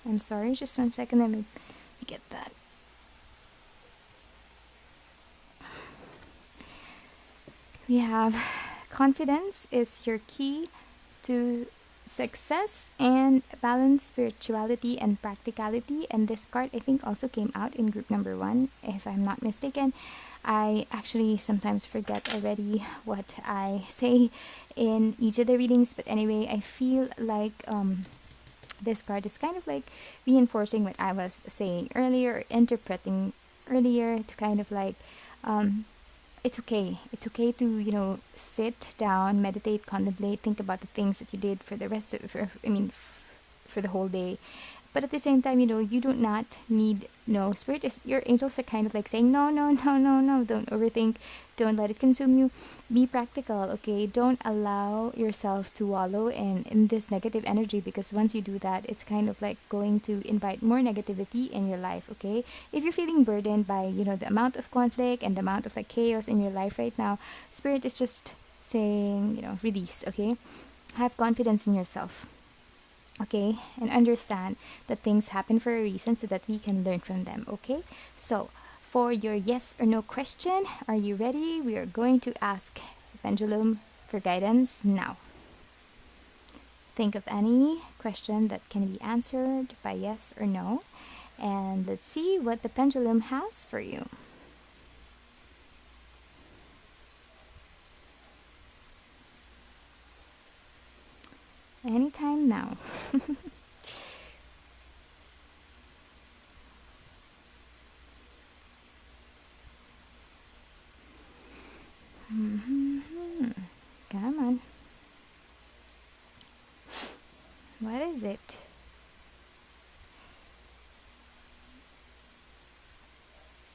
[SPEAKER 1] I'm sorry, just 1 second, let me get that. We have confidence is your key to success, and balance spirituality and practicality. And this card I think also came out in group number 1, if I'm not mistaken. I actually sometimes forget already what I say in each of the readings, but anyway, I feel like this card is kind of like reinforcing what I was saying earlier, interpreting earlier, to kind of like it's okay. It's okay to sit down, meditate, contemplate, think about the things that you did for the rest of for the whole day. But at the same time, you do not need, spirit is, your angels are kind of like saying, no, don't overthink, don't let it consume you, be practical. Okay, don't allow yourself to wallow in this negative energy, because once you do that, it's kind of like going to invite more negativity in your life. Okay, if you're feeling burdened by the amount of conflict and the amount of like chaos in your life right now, spirit is just saying, release. Okay, have confidence in yourself. Okay, and understand that things happen for a reason, so that we can learn from them. Okay, so for your yes or no question, are you ready? We are going to ask Pendulum for guidance now. Think of any question that can be answered by yes or no. And let's see what the pendulum has for you. Anytime now. Come on. What is it?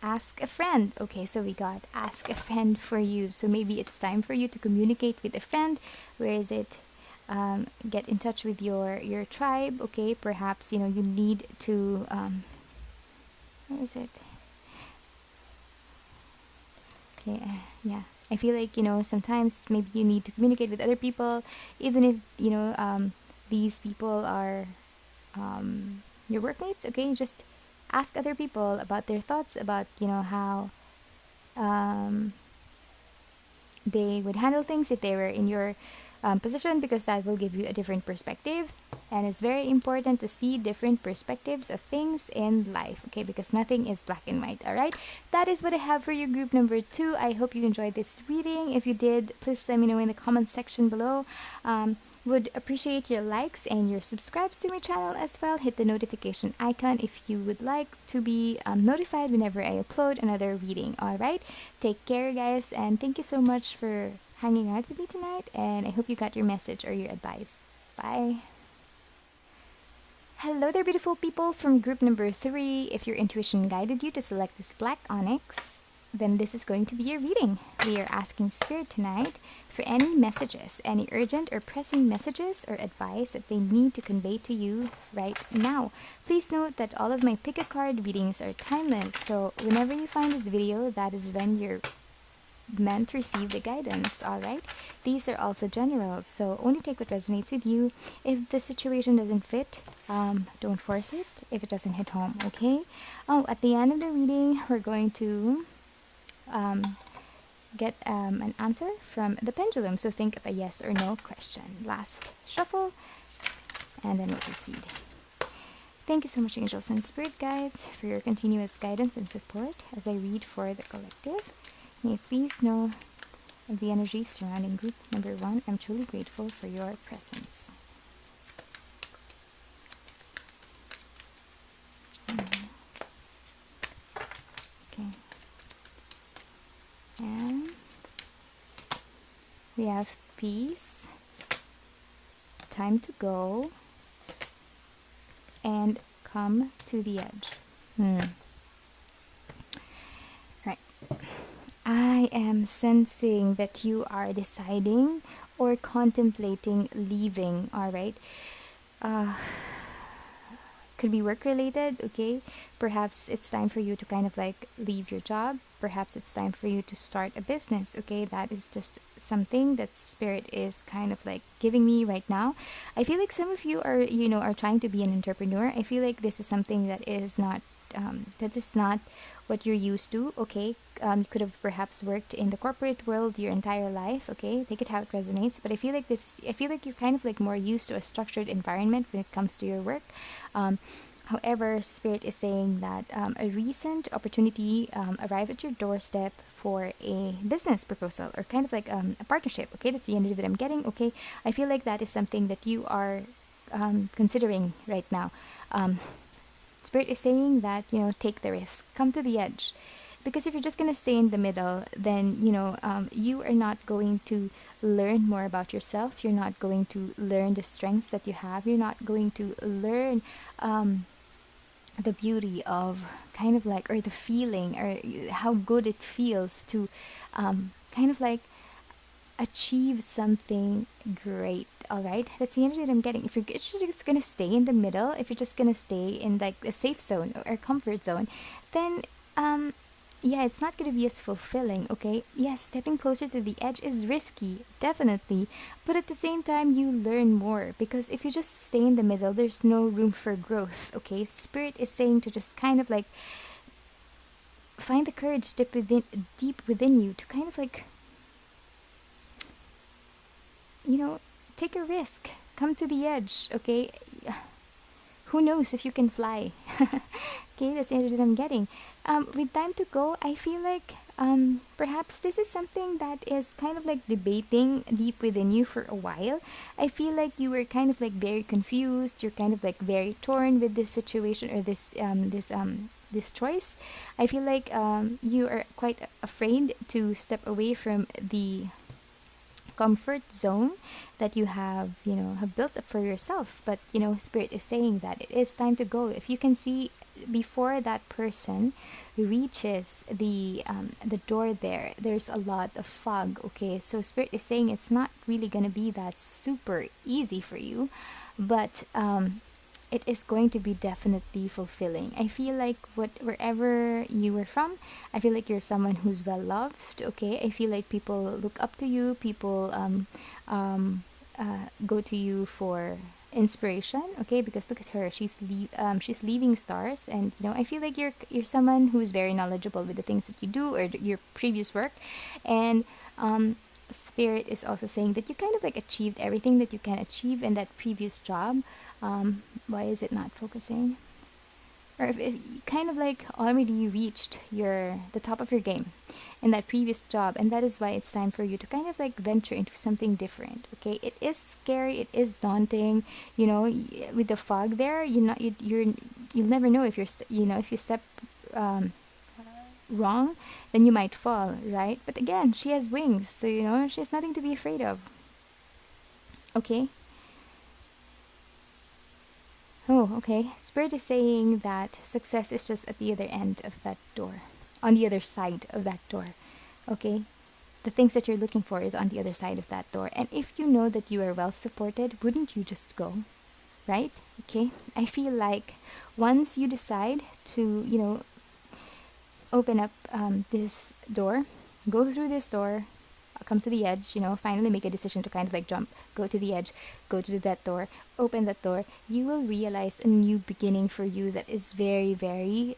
[SPEAKER 1] Ask a friend. Okay, so we got ask a friend for you. So maybe it's time for you to communicate with a friend. Where is it? Get in touch with your tribe. Okay, perhaps you need to. Where is it? Okay, yeah. I feel like sometimes maybe you need to communicate with other people, even if these people are your workmates. Okay, just ask other people about their thoughts about how they would handle things if they were in your position, because that will give you a different perspective. And it's very important to see different perspectives of things in life, okay? Because nothing is black and white, all right? That is what I have for you, group number 2. I hope you enjoyed this reading. If you did, please let me know in the comment section below. Would appreciate your likes and your subscribes to my channel as well. Hit the notification icon if you would like to be notified whenever I upload another reading, all right? Take care, guys, and thank you so much for hanging out with me tonight, and I hope you got your message or your advice. Bye. Hello there, beautiful people from group number 3. If your intuition guided you to select this black onyx, then this is going to be your reading. We are asking Spirit tonight for any messages, any urgent or pressing messages or advice that they need to convey to you right now. Please note that all of my pick a card readings are timeless, so whenever you find this video, that is when you're meant to receive the guidance, alright? These are also general, so only take what resonates with you. If the situation doesn't fit, don't force it if it doesn't hit home, okay? Oh, at the end of the reading, we're going to get an answer from the pendulum, so think of a yes or no question. Last shuffle, and then we'll proceed. Thank you so much, angels and spirit guides, for your continuous guidance and support as I read for the collective. May you please know of the energy surrounding group number 1. I'm truly grateful for your presence. Okay. And we have peace, time to go, and come to the edge. Right. I am sensing that you are deciding or contemplating leaving, alright? Could be work related, okay? Perhaps it's time for you to kind of like leave your job. Perhaps it's time for you to start a business, okay? That is just something that Spirit is kind of like giving me right now. I feel like some of you are, are trying to be an entrepreneur. I feel like this is something that is not what you're used to, okay? You could have perhaps worked in the corporate world your entire life, okay? Take it how it resonates. But I feel like you're kind of like more used to a structured environment when it comes to your work. However, Spirit is saying that a recent opportunity arrived at your doorstep for a business proposal, or kind of like a partnership, okay? That's the energy that I'm getting, okay? I feel like that is something that you are considering right now. Spirit is saying that, take the risk, come to the edge. Because if you're just going to stay in the middle, then, you are not going to learn more about yourself. You're not going to learn the strengths that you have. You're not going to learn the beauty of kind of like, or the feeling, or how good it feels to kind of like achieve something great. All right, that's the energy that I'm getting. If you're just gonna stay in the middle, if you're just gonna stay in like a safe zone or comfort zone, then yeah, it's not gonna be as fulfilling, okay? Yes, stepping closer to the edge is risky, definitely, but at the same time you learn more, because if you just stay in the middle, there's no room for growth, okay? Spirit is saying to just kind of like find the courage deep within you to kind of like, take a risk, come to the edge, okay? Who knows if you can fly? Okay, that's the energy that I'm getting. With time to go, I feel like perhaps this is something that is kind of like debating deep within you for a while. I feel like you were kind of like very confused. You're kind of like very torn with this situation or this choice. I feel like you are quite afraid to step away from the comfort zone that you have built up for yourself. But spirit is saying that it is time to go. If you can see before that person reaches the door, there's a lot of fog. Okay, so spirit is saying it's not really gonna be that super easy for you, but it is going to be definitely fulfilling. I feel like wherever you were from, I feel like you're someone who's well loved. Okay, I feel like people look up to you. People go to you for inspiration. Okay, because look at her. She's leaving stars, and I feel like you're someone who's very knowledgeable with the things that you do or your previous work, and spirit is also saying that you kind of like achieved everything that you can achieve in that previous job. Why is it not focusing? Or if you kind of like already reached the top of your game in that previous job, and that is why it's time for you to kind of like venture into something different. Okay, it is scary, it is daunting, with the fog there. You'll never know if if you step wrong, then you might fall, right? But again, she has wings, so she has nothing to be afraid of. Okay. Oh, okay. Spirit is saying that success is just at the other end of that door, on the other side of that door. Okay? The things that you're looking for is on the other side of that door. And if you know that you are well supported, wouldn't you just go? Right? Okay? I feel like once you decide to, open up this door, go through this door, come to the edge, finally make a decision to kind of like jump, go to the edge, go to that door, open that door, you will realize a new beginning for you that is very, very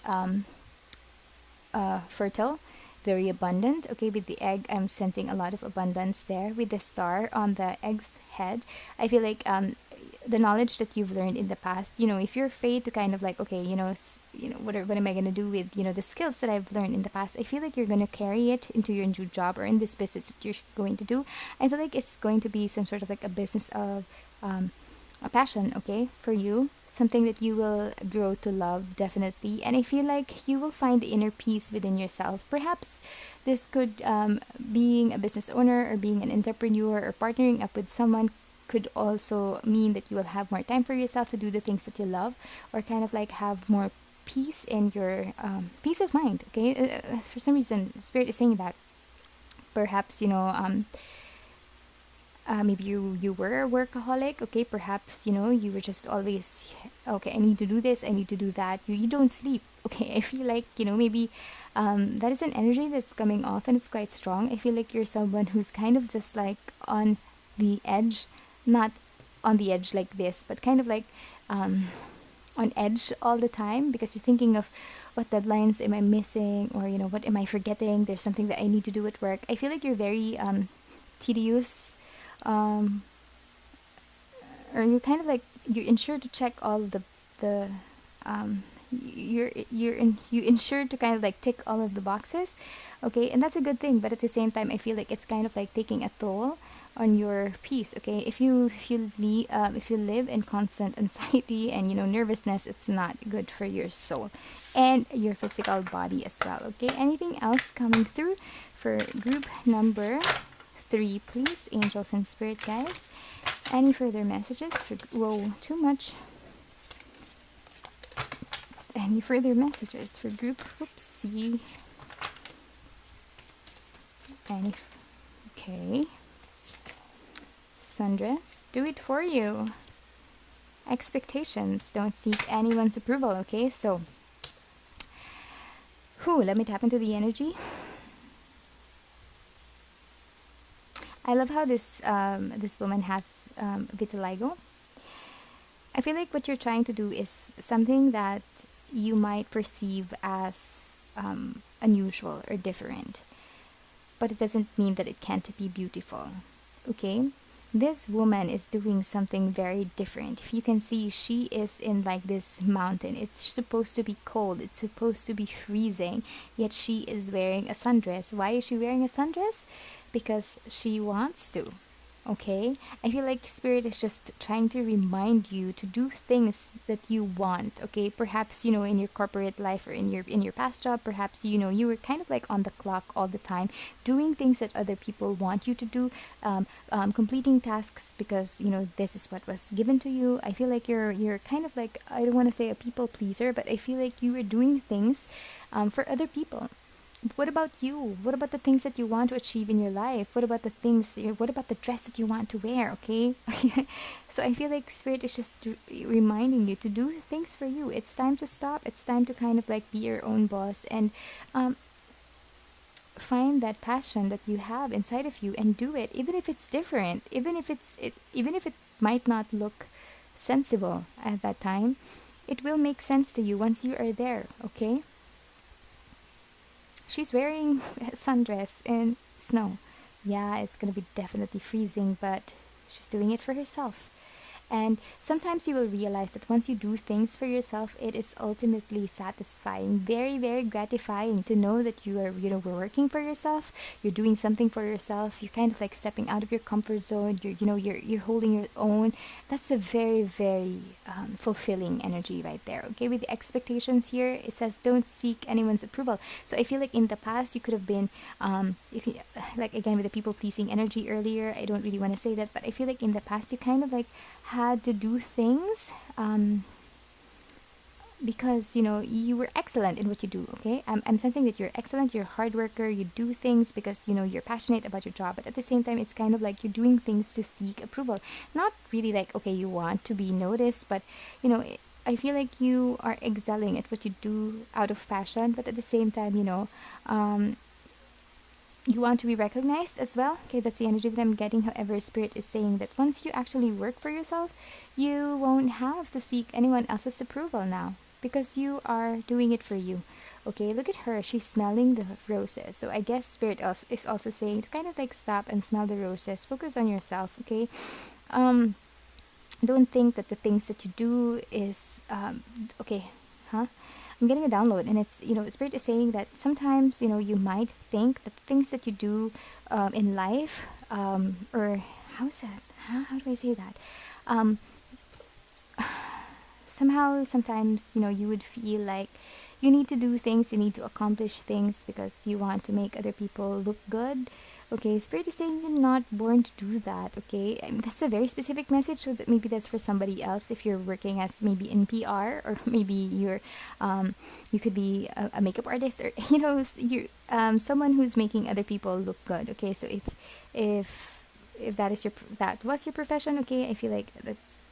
[SPEAKER 1] fertile, very abundant. Okay, with the egg, I'm sensing a lot of abundance there. With the star on the egg's head, I feel like the knowledge that you've learned in the past, if you're afraid to kind of like, okay, what am I going to do with, the skills that I've learned in the past, I feel like you're going to carry it into your new job or in this business that you're going to do. I feel like it's going to be some sort of like a business of a passion, okay, for you, something that you will grow to love, definitely. And I feel like you will find the inner peace within yourself. Perhaps this could, being a business owner or being an entrepreneur or partnering up with someone, could also mean that you will have more time for yourself to do the things that you love, or kind of like have more peace in your peace of mind. Okay, for some reason spirit is saying that perhaps maybe you were a workaholic. Okay, perhaps you were just always, okay, I need to do this, I need to do that. You don't sleep. Okay, I feel like maybe that is an energy that's coming off, and it's quite strong. I feel like you're someone who's kind of just like on the edge, not on the edge like this, but kind of like on edge all the time, because you're thinking of what deadlines am I missing, or what am I forgetting. There's something that I need to do at work. I feel like you're very tedious, or you're kind of like, you're insured to check all the you ensure to kind of like tick all of the boxes. Okay, and that's a good thing, but at the same time I feel like it's kind of like taking a toll on your peace. Okay, if you live in constant anxiety and nervousness, it's not good for your soul and your physical body as well. Okay, anything else coming through for group number 3, please, angels and spirit guides? Any further messages for too much? Any further messages for group? Oopsie. Okay. Sundress, do it for you. Expectations, don't seek anyone's approval. Okay, so let me tap into the energy. I love how this woman has vitiligo. I feel like what you're trying to do is something that you might perceive as unusual or different, but it doesn't mean that it can't be beautiful. Okay, this woman is doing something very different. If you can see, she is in like this mountain. It's supposed to be cold, it's supposed to be freezing, yet she is wearing a sundress. Why is she wearing a sundress? Because she wants to. Okay, I feel like spirit is just trying to remind you to do things that you want. Okay, perhaps, in your corporate life or in your past job, perhaps, you were kind of like on the clock all the time, doing things that other people want you to do, completing tasks because this is what was given to you. I feel like you're kind of like, I don't want to say a people pleaser, but I feel like you were doing things for other people. What about you? What about the things that you want to achieve in your life? What about the dress that you want to wear? Okay. So I feel like spirit is just reminding you to do things for you. It's time to stop. It's time to kind of like be your own boss and um, find that passion that you have inside of you and do it, even if it's different, even if it might not look sensible at that time. It will make sense to you once you are there. Okay. She's wearing a sundress in snow. Yeah, it's gonna be definitely freezing, but she's doing it for herself. And sometimes you will realize that once you do things for yourself, it is ultimately satisfying, very, very gratifying to know that we're working for yourself, you're doing something for yourself, you're kind of like stepping out of your comfort zone, you're holding your own. That's a very, very fulfilling energy right there. Okay, with the expectations here, it says don't seek anyone's approval. So I feel like in the past you could have been, if you, like again with the people pleasing energy earlier, I don't really want to say that, but I feel like in the past you kind of like had to do things because you were excellent in what you do. Okay, I'm sensing that you're excellent, you're a hard worker, you do things because you're passionate about your job, but at the same time it's kind of like you're doing things to seek approval, not really like, okay, you want to be noticed, but I feel like you are excelling at what you do out of passion, but at the same time you want to be recognized as well. Okay, that's the energy that I'm getting. However, spirit is saying that once you actually work for yourself, you won't have to seek anyone else's approval now because you are doing it for you. Okay, look at her, she's smelling the roses. So I guess spirit is also saying to kind of like stop and smell the roses, focus on yourself. Okay, don't think that the things that you do is okay, huh? I'm getting a download, and it's spirit is saying that sometimes you might think that the things that you do in life, or how's that? How do I say that? Um, Somehow, sometimes you would feel like you need to do things, you need to accomplish things because you want to make other people look good. Okay, spirit is saying you're not born to do that. Okay, I mean, that's a very specific message, so that maybe that's for somebody else. If you're working as maybe in PR, or maybe you could be a makeup artist, or you're someone who's making other people look good. Okay, so if that was your profession, okay, I feel like that's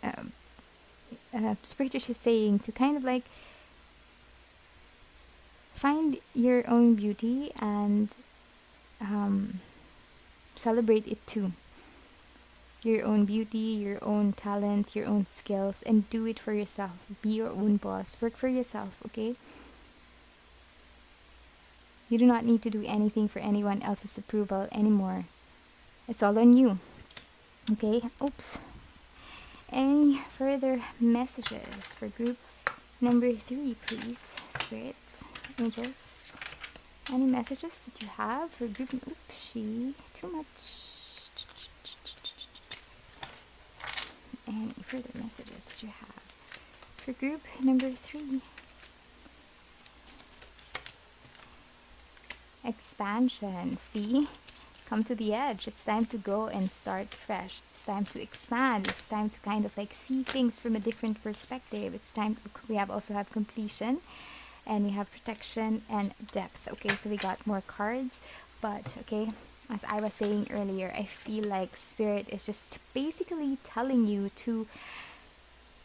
[SPEAKER 1] spirit is just saying to kind of like find your own beauty and celebrate it too. Your own beauty, your own talent, your own skills, and do it for yourself. Be your own boss. Work for yourself, okay? You do not need to do anything for anyone else's approval anymore. It's all on you, okay? Oops. Any further messages for group number 3, please, spirits, angels? Any messages that you have for group? Oopsie, too much. Any further messages that you have for group number 3? Expansion. See? Come to the edge. It's time to go and start fresh. It's time to expand. It's time to kind of like see things from a different perspective. It's time we also have completion, and we have protection and depth. Okay, so we got more cards, but okay, as I was saying earlier, I feel like spirit is just basically telling you to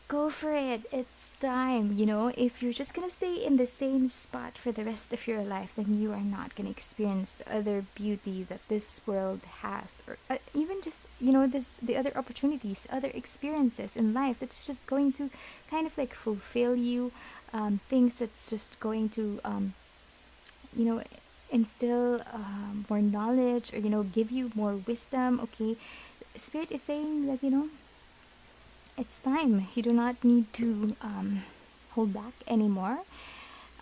[SPEAKER 1] go for it. It's time. If you're just gonna stay in the same spot for the rest of your life, then you are not gonna experience the other beauty that this world has, or even just the other opportunities, other experiences in life that's just going to kind of like fulfill you, things that's just going to instill more knowledge, or give you more wisdom. Okay, Spirit is saying that, it's time. You do not need to hold back anymore.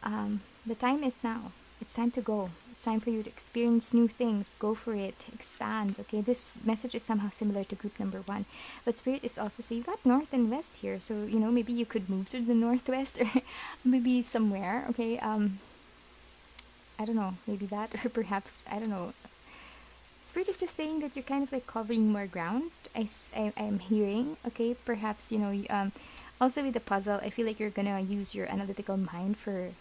[SPEAKER 1] The time is now. It's time to go. It's time for you to experience new things. Go for it. Expand. Okay, this message is somehow similar to group number one. But Spirit is also saying you got north and west here. So, maybe you could move to the northwest or maybe somewhere. Okay, I don't know. Maybe that, or perhaps, I don't know. Spirit is just saying that you're kind of like covering more ground. I'm hearing. Okay, perhaps, also with the puzzle, I feel like you're gonna use your analytical mind for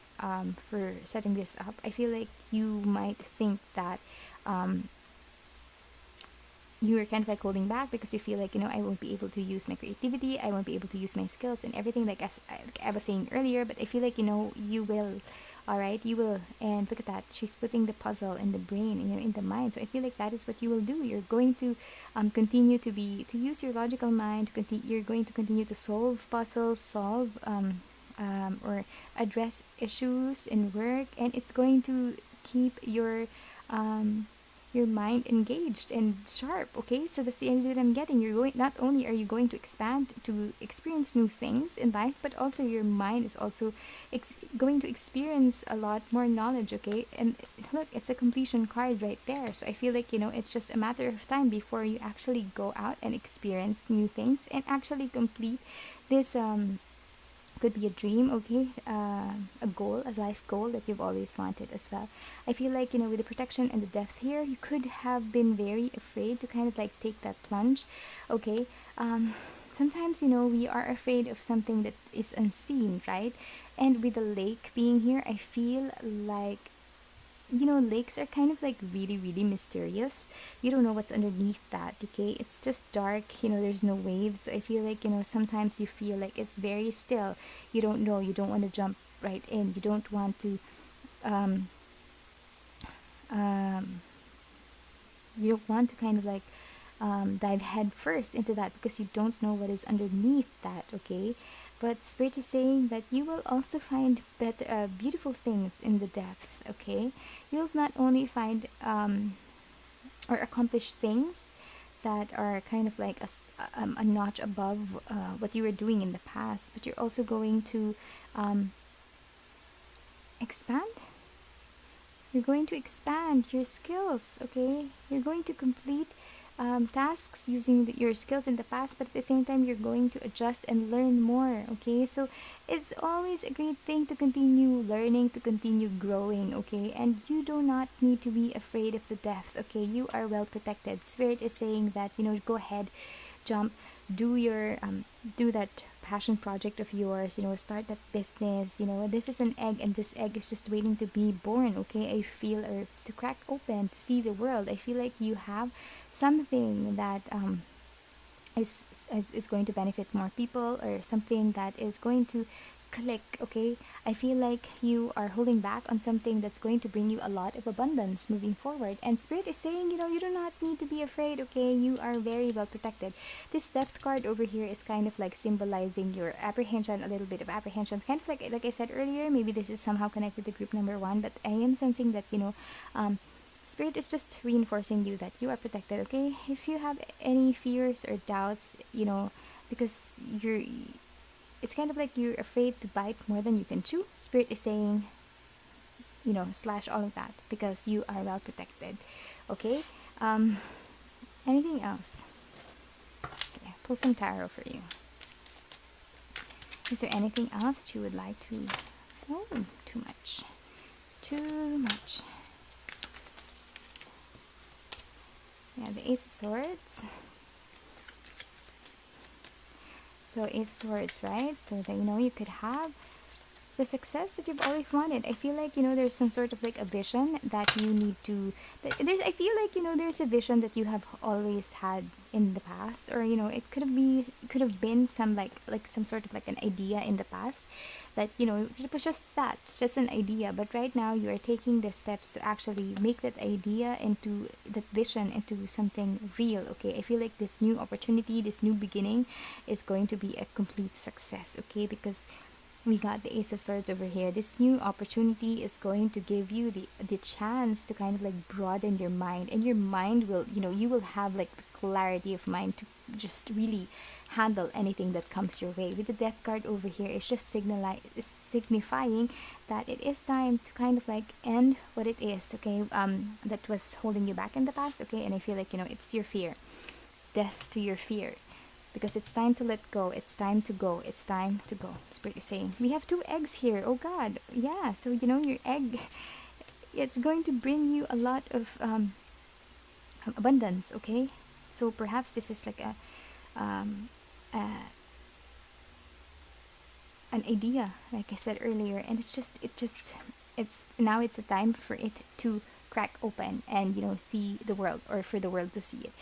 [SPEAKER 1] setting this up. I feel like you might think that you are kind of like holding back because you feel like, I won't be able to use my creativity, I won't be able to use my skills and everything, like I was saying earlier. But I feel like, you will. All right, you will. And look at that, she's putting the puzzle in the brain, in the mind. So I feel like that is what you will do. You're going to continue to use your logical mind. You're going to continue to solve puzzles, or address issues in work, and it's going to keep your mind engaged and sharp. Okay, so that's the idea that I'm getting. You're going, not only are you going to expand to experience new things in life, but also your mind is also going to experience a lot more knowledge. Okay, and look, it's a completion card right there. So I feel like, it's just a matter of time before you actually go out and experience new things and actually complete this could be a dream. Okay, a goal, a life goal that you've always wanted as well. I feel like, with the protection and the depth here, you could have been very afraid to kind of like take that plunge. Okay, sometimes, we are afraid of something that is unseen, right? And with the lake being here, I feel like, lakes are kind of like really, really mysterious. You don't know what's underneath that, okay? It's just dark, there's no waves. So I feel like, sometimes you feel like it's very still. You don't know, you don't want to jump right in. You don't want to, um, um, you don't want to kind of like dive head first into that because you don't know what is underneath that, okay? But Spirit is saying that you will also find better, beautiful things in the depth, okay? You'll not only find or accomplish things that are kind of like a notch above what you were doing in the past, but you're also going to expand. You're going to expand your skills, okay? You're going to complete tasks using your skills in the past, but at the same time you're going to adjust and learn more. Okay, so it's always a great thing to continue learning, to continue growing. Okay, and you do not need to be afraid of the depth. Okay, you are well protected. Spirit is saying that, go ahead, jump, do your do that passion project of yours, start that business. This is an egg, and this egg is just waiting to be born. Okay, I feel, or to crack open, to see the world. I feel like you have something that is going to benefit more people, or something that is going to click. Okay, I feel like you are holding back on something that's going to bring you a lot of abundance moving forward, and Spirit is saying, you do not need to be afraid. Okay, you are very well protected. This depth card over here is kind of like symbolizing your apprehension, a little bit of apprehension, kind of like I said earlier. Maybe this is somehow connected to group number one, but I am sensing that, Spirit is just reinforcing you that you are protected. Okay, if you have any fears or doubts, because it's kind of like you're afraid to bite more than you can chew. Spirit is saying, slash all of that because you are well protected. Okay, anything else? Okay, pull some tarot for you. Is there anything else that you would like to? Oh, too much. Too much. Yeah, the Ace of Swords. So Ace of Swords, right? So that, you could have the success that you've always wanted. I feel like, there's some sort of like a vision that you need to, I feel like, there's a vision that you have always had in the past, or, it could have been some like some sort of like an idea in the past that, it was just an idea, but right now you are taking the steps to actually make that idea into that vision into something real. Okay, I feel like this new opportunity, this new beginning is going to be a complete success. Okay, because we got the Ace of Swords over here. This new opportunity is going to give you the chance to kind of like broaden your mind, and your mind will, you will have like clarity of mind to just really handle anything that comes your way. With the death card over here, it's just signifying that it is time to kind of like end what it is, okay, that was holding you back in the past, okay. And I feel like, you know, it's your fear, death to your fear, because it's time to let go, it's time to go, it's time to go. Spirit is saying we have 2 eggs here. Oh God, yeah. So you know, your egg, it's going to bring you a lot of abundance, okay. So perhaps this is like um, uh, an idea, like I said earlier, and it's now it's a time for it to crack open and, you know, see the world, or for the world to see it.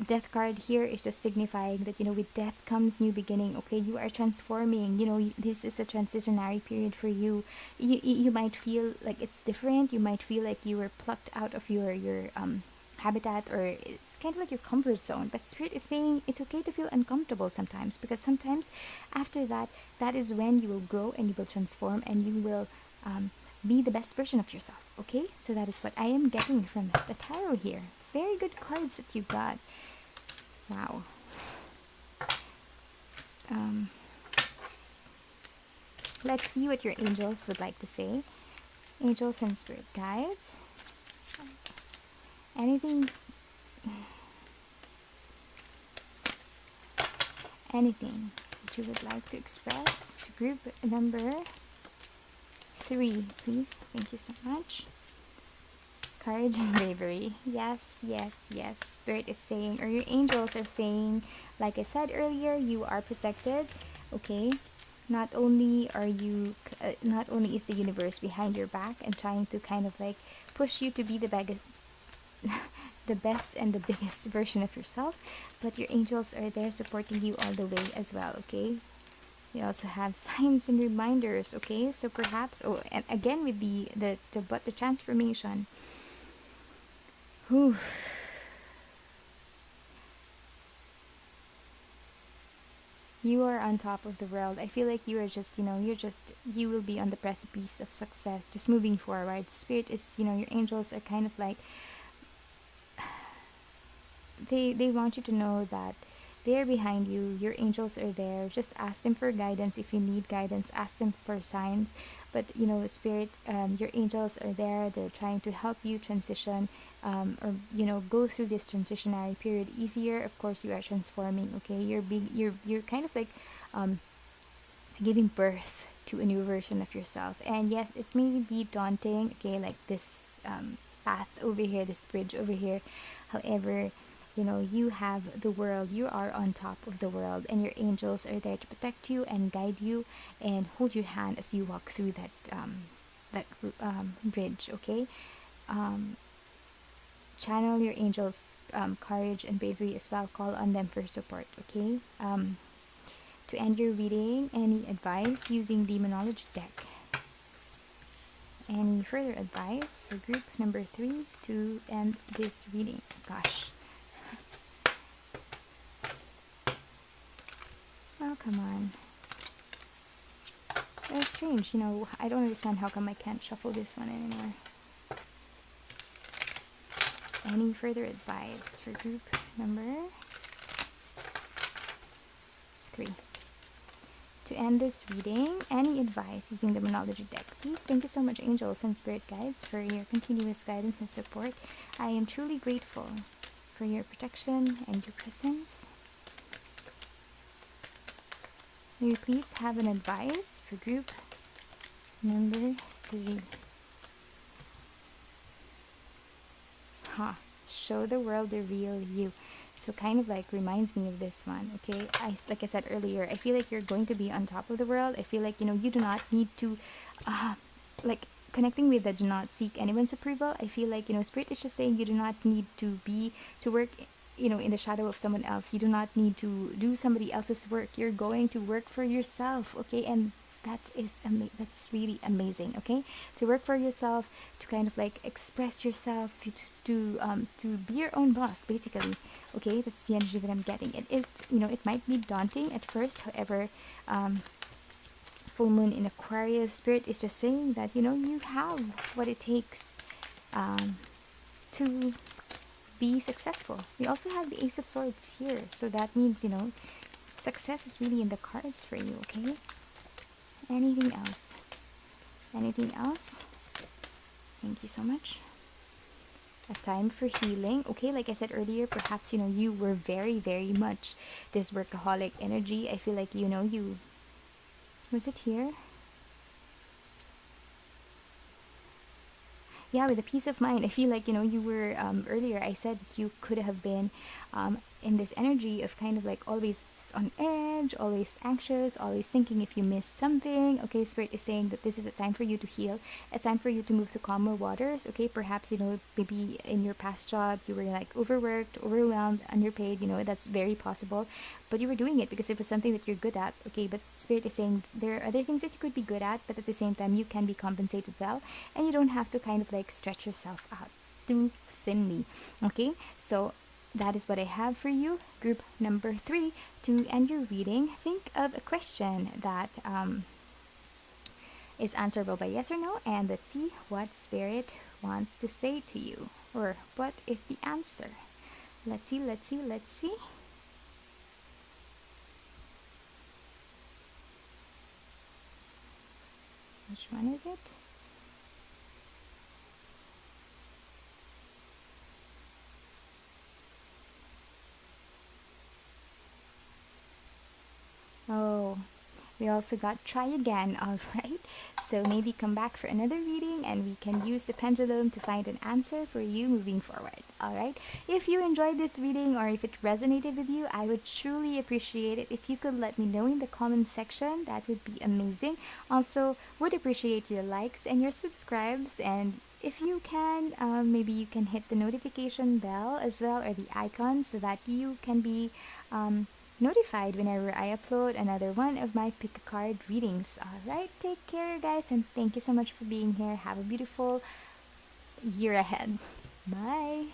[SPEAKER 1] Death card here is just signifying that, you know, with death comes new beginning, okay. You are transforming, you know, this is a transitionary period for you. You might feel like it's different, you might feel like you were plucked out of your habitat, or it's kind of like your comfort zone, but Spirit is saying it's okay to feel uncomfortable sometimes, because sometimes after that, that is when you will grow and you will transform and you will be the best version of yourself, okay. So that is what I am getting from the tarot here. Very good cards that you got. Wow. Let's see what your angels would like to say. Angels and spirit guides. Anything that you would like to express to group number 3, please. Thank you so much. Courage and bravery. Yes, yes, yes. Spirit is saying, or your angels are saying, like I said earlier, you are protected, okay. Not only is the universe behind your back and trying to kind of like push you to be the the best and the biggest version of yourself, but your angels are there supporting you all the way as well, okay. You also have signs and reminders, okay. So perhaps, oh, and again with the transformation. Whew. You are on top of the world. I feel like you are just, you know, you will be on the precipice of success, just moving forward. Spirit is, you know, your angels are kind of like, they want you to know that they're behind you. Your angels are there. Just ask them for guidance. If you need guidance, ask them for signs. But, you know, Spirit, your angels are there. They're trying to help you transition, or, you know, go through this transitionary period easier. Of course, you are transforming, okay. You're kind of like giving birth to a new version of yourself. And yes, it may be daunting, okay, like this path over here, this bridge over here. However, you know, you have the world, you are on top of the world, and your angels are there to protect you and guide you and hold your hand as you walk through that bridge, okay. Channel your angels' courage and bravery as well. Call on them for support, okay. To end your reading, any advice using the Moonology deck? Any further advice for group number 3 to end this reading? Gosh. Oh, come on. That's strange, you know, I don't understand how come I can't shuffle this one anymore. Any further advice for group number 3? To end this reading, any advice using the Moonology deck, please. Thank you so much, angels and spirit guides, for your continuous guidance and support. I am truly grateful for your protection and your presence. May we please have an advice for group number 3. Show the world the real you. So kind of like reminds me of this one, okay. Like I said earlier, I feel like you're going to be on top of the world. I feel like, you know, you do not need to like connecting with the do not seek anyone's approval. I feel like, you know, Spirit is just saying you do not need to work, you know, in the shadow of someone else. You do not need to do somebody else's work. You're going to work for yourself, okay. And that's really amazing, okay. To work for yourself, to kind of like express yourself, to be your own boss, basically, okay. That's the energy that I'm getting. You know, it might be daunting at first. However, full moon in Aquarius, Spirit is just saying that, you know, you have what it takes to be successful. We also have the Ace of Swords here, so that means, you know, success is really in the cards for you, okay? Anything else? Anything else? Thank you so much. A time for healing. Okay, like I said earlier, perhaps, you know, you were very, very much this workaholic energy. I feel like, you know, you... Was it here? Yeah, with a peace of mind. I feel like, you know, you were, earlier I said that you could have been in this energy of kind of like always on edge, always anxious, always thinking if you missed something. Okay, Spirit is saying that this is a time for you to heal. It's time for you to move to calmer waters. Okay, perhaps, you know, maybe in your past job you were like overworked, overwhelmed, underpaid. You know, that's very possible, but you were doing it because it was something that you're good at. Okay, but Spirit is saying there are other things that you could be good at, but at the same time you can be compensated well, and you don't have to kind of like stretch yourself out too thinly. Okay, so that is what I have for you. Group number 3, to end your reading, think of a question that is answerable by yes or no, and let's see what Spirit wants to say to you, or what is the answer. Let's see, let's see, let's see. Which one is it? Oh, we also got try again, alright? So maybe come back for another reading and we can use the pendulum to find an answer for you moving forward, alright? If you enjoyed this reading or if it resonated with you, I would truly appreciate it if you could let me know in the comment section. That would be amazing. Also, would appreciate your likes and your subscribes, and if you can, maybe you can hit the notification bell as well, or the icon, so that you can be notified whenever I upload another one of my pick a card readings. Alright, take care guys, and thank you so much for being here. Have a beautiful year ahead. Bye!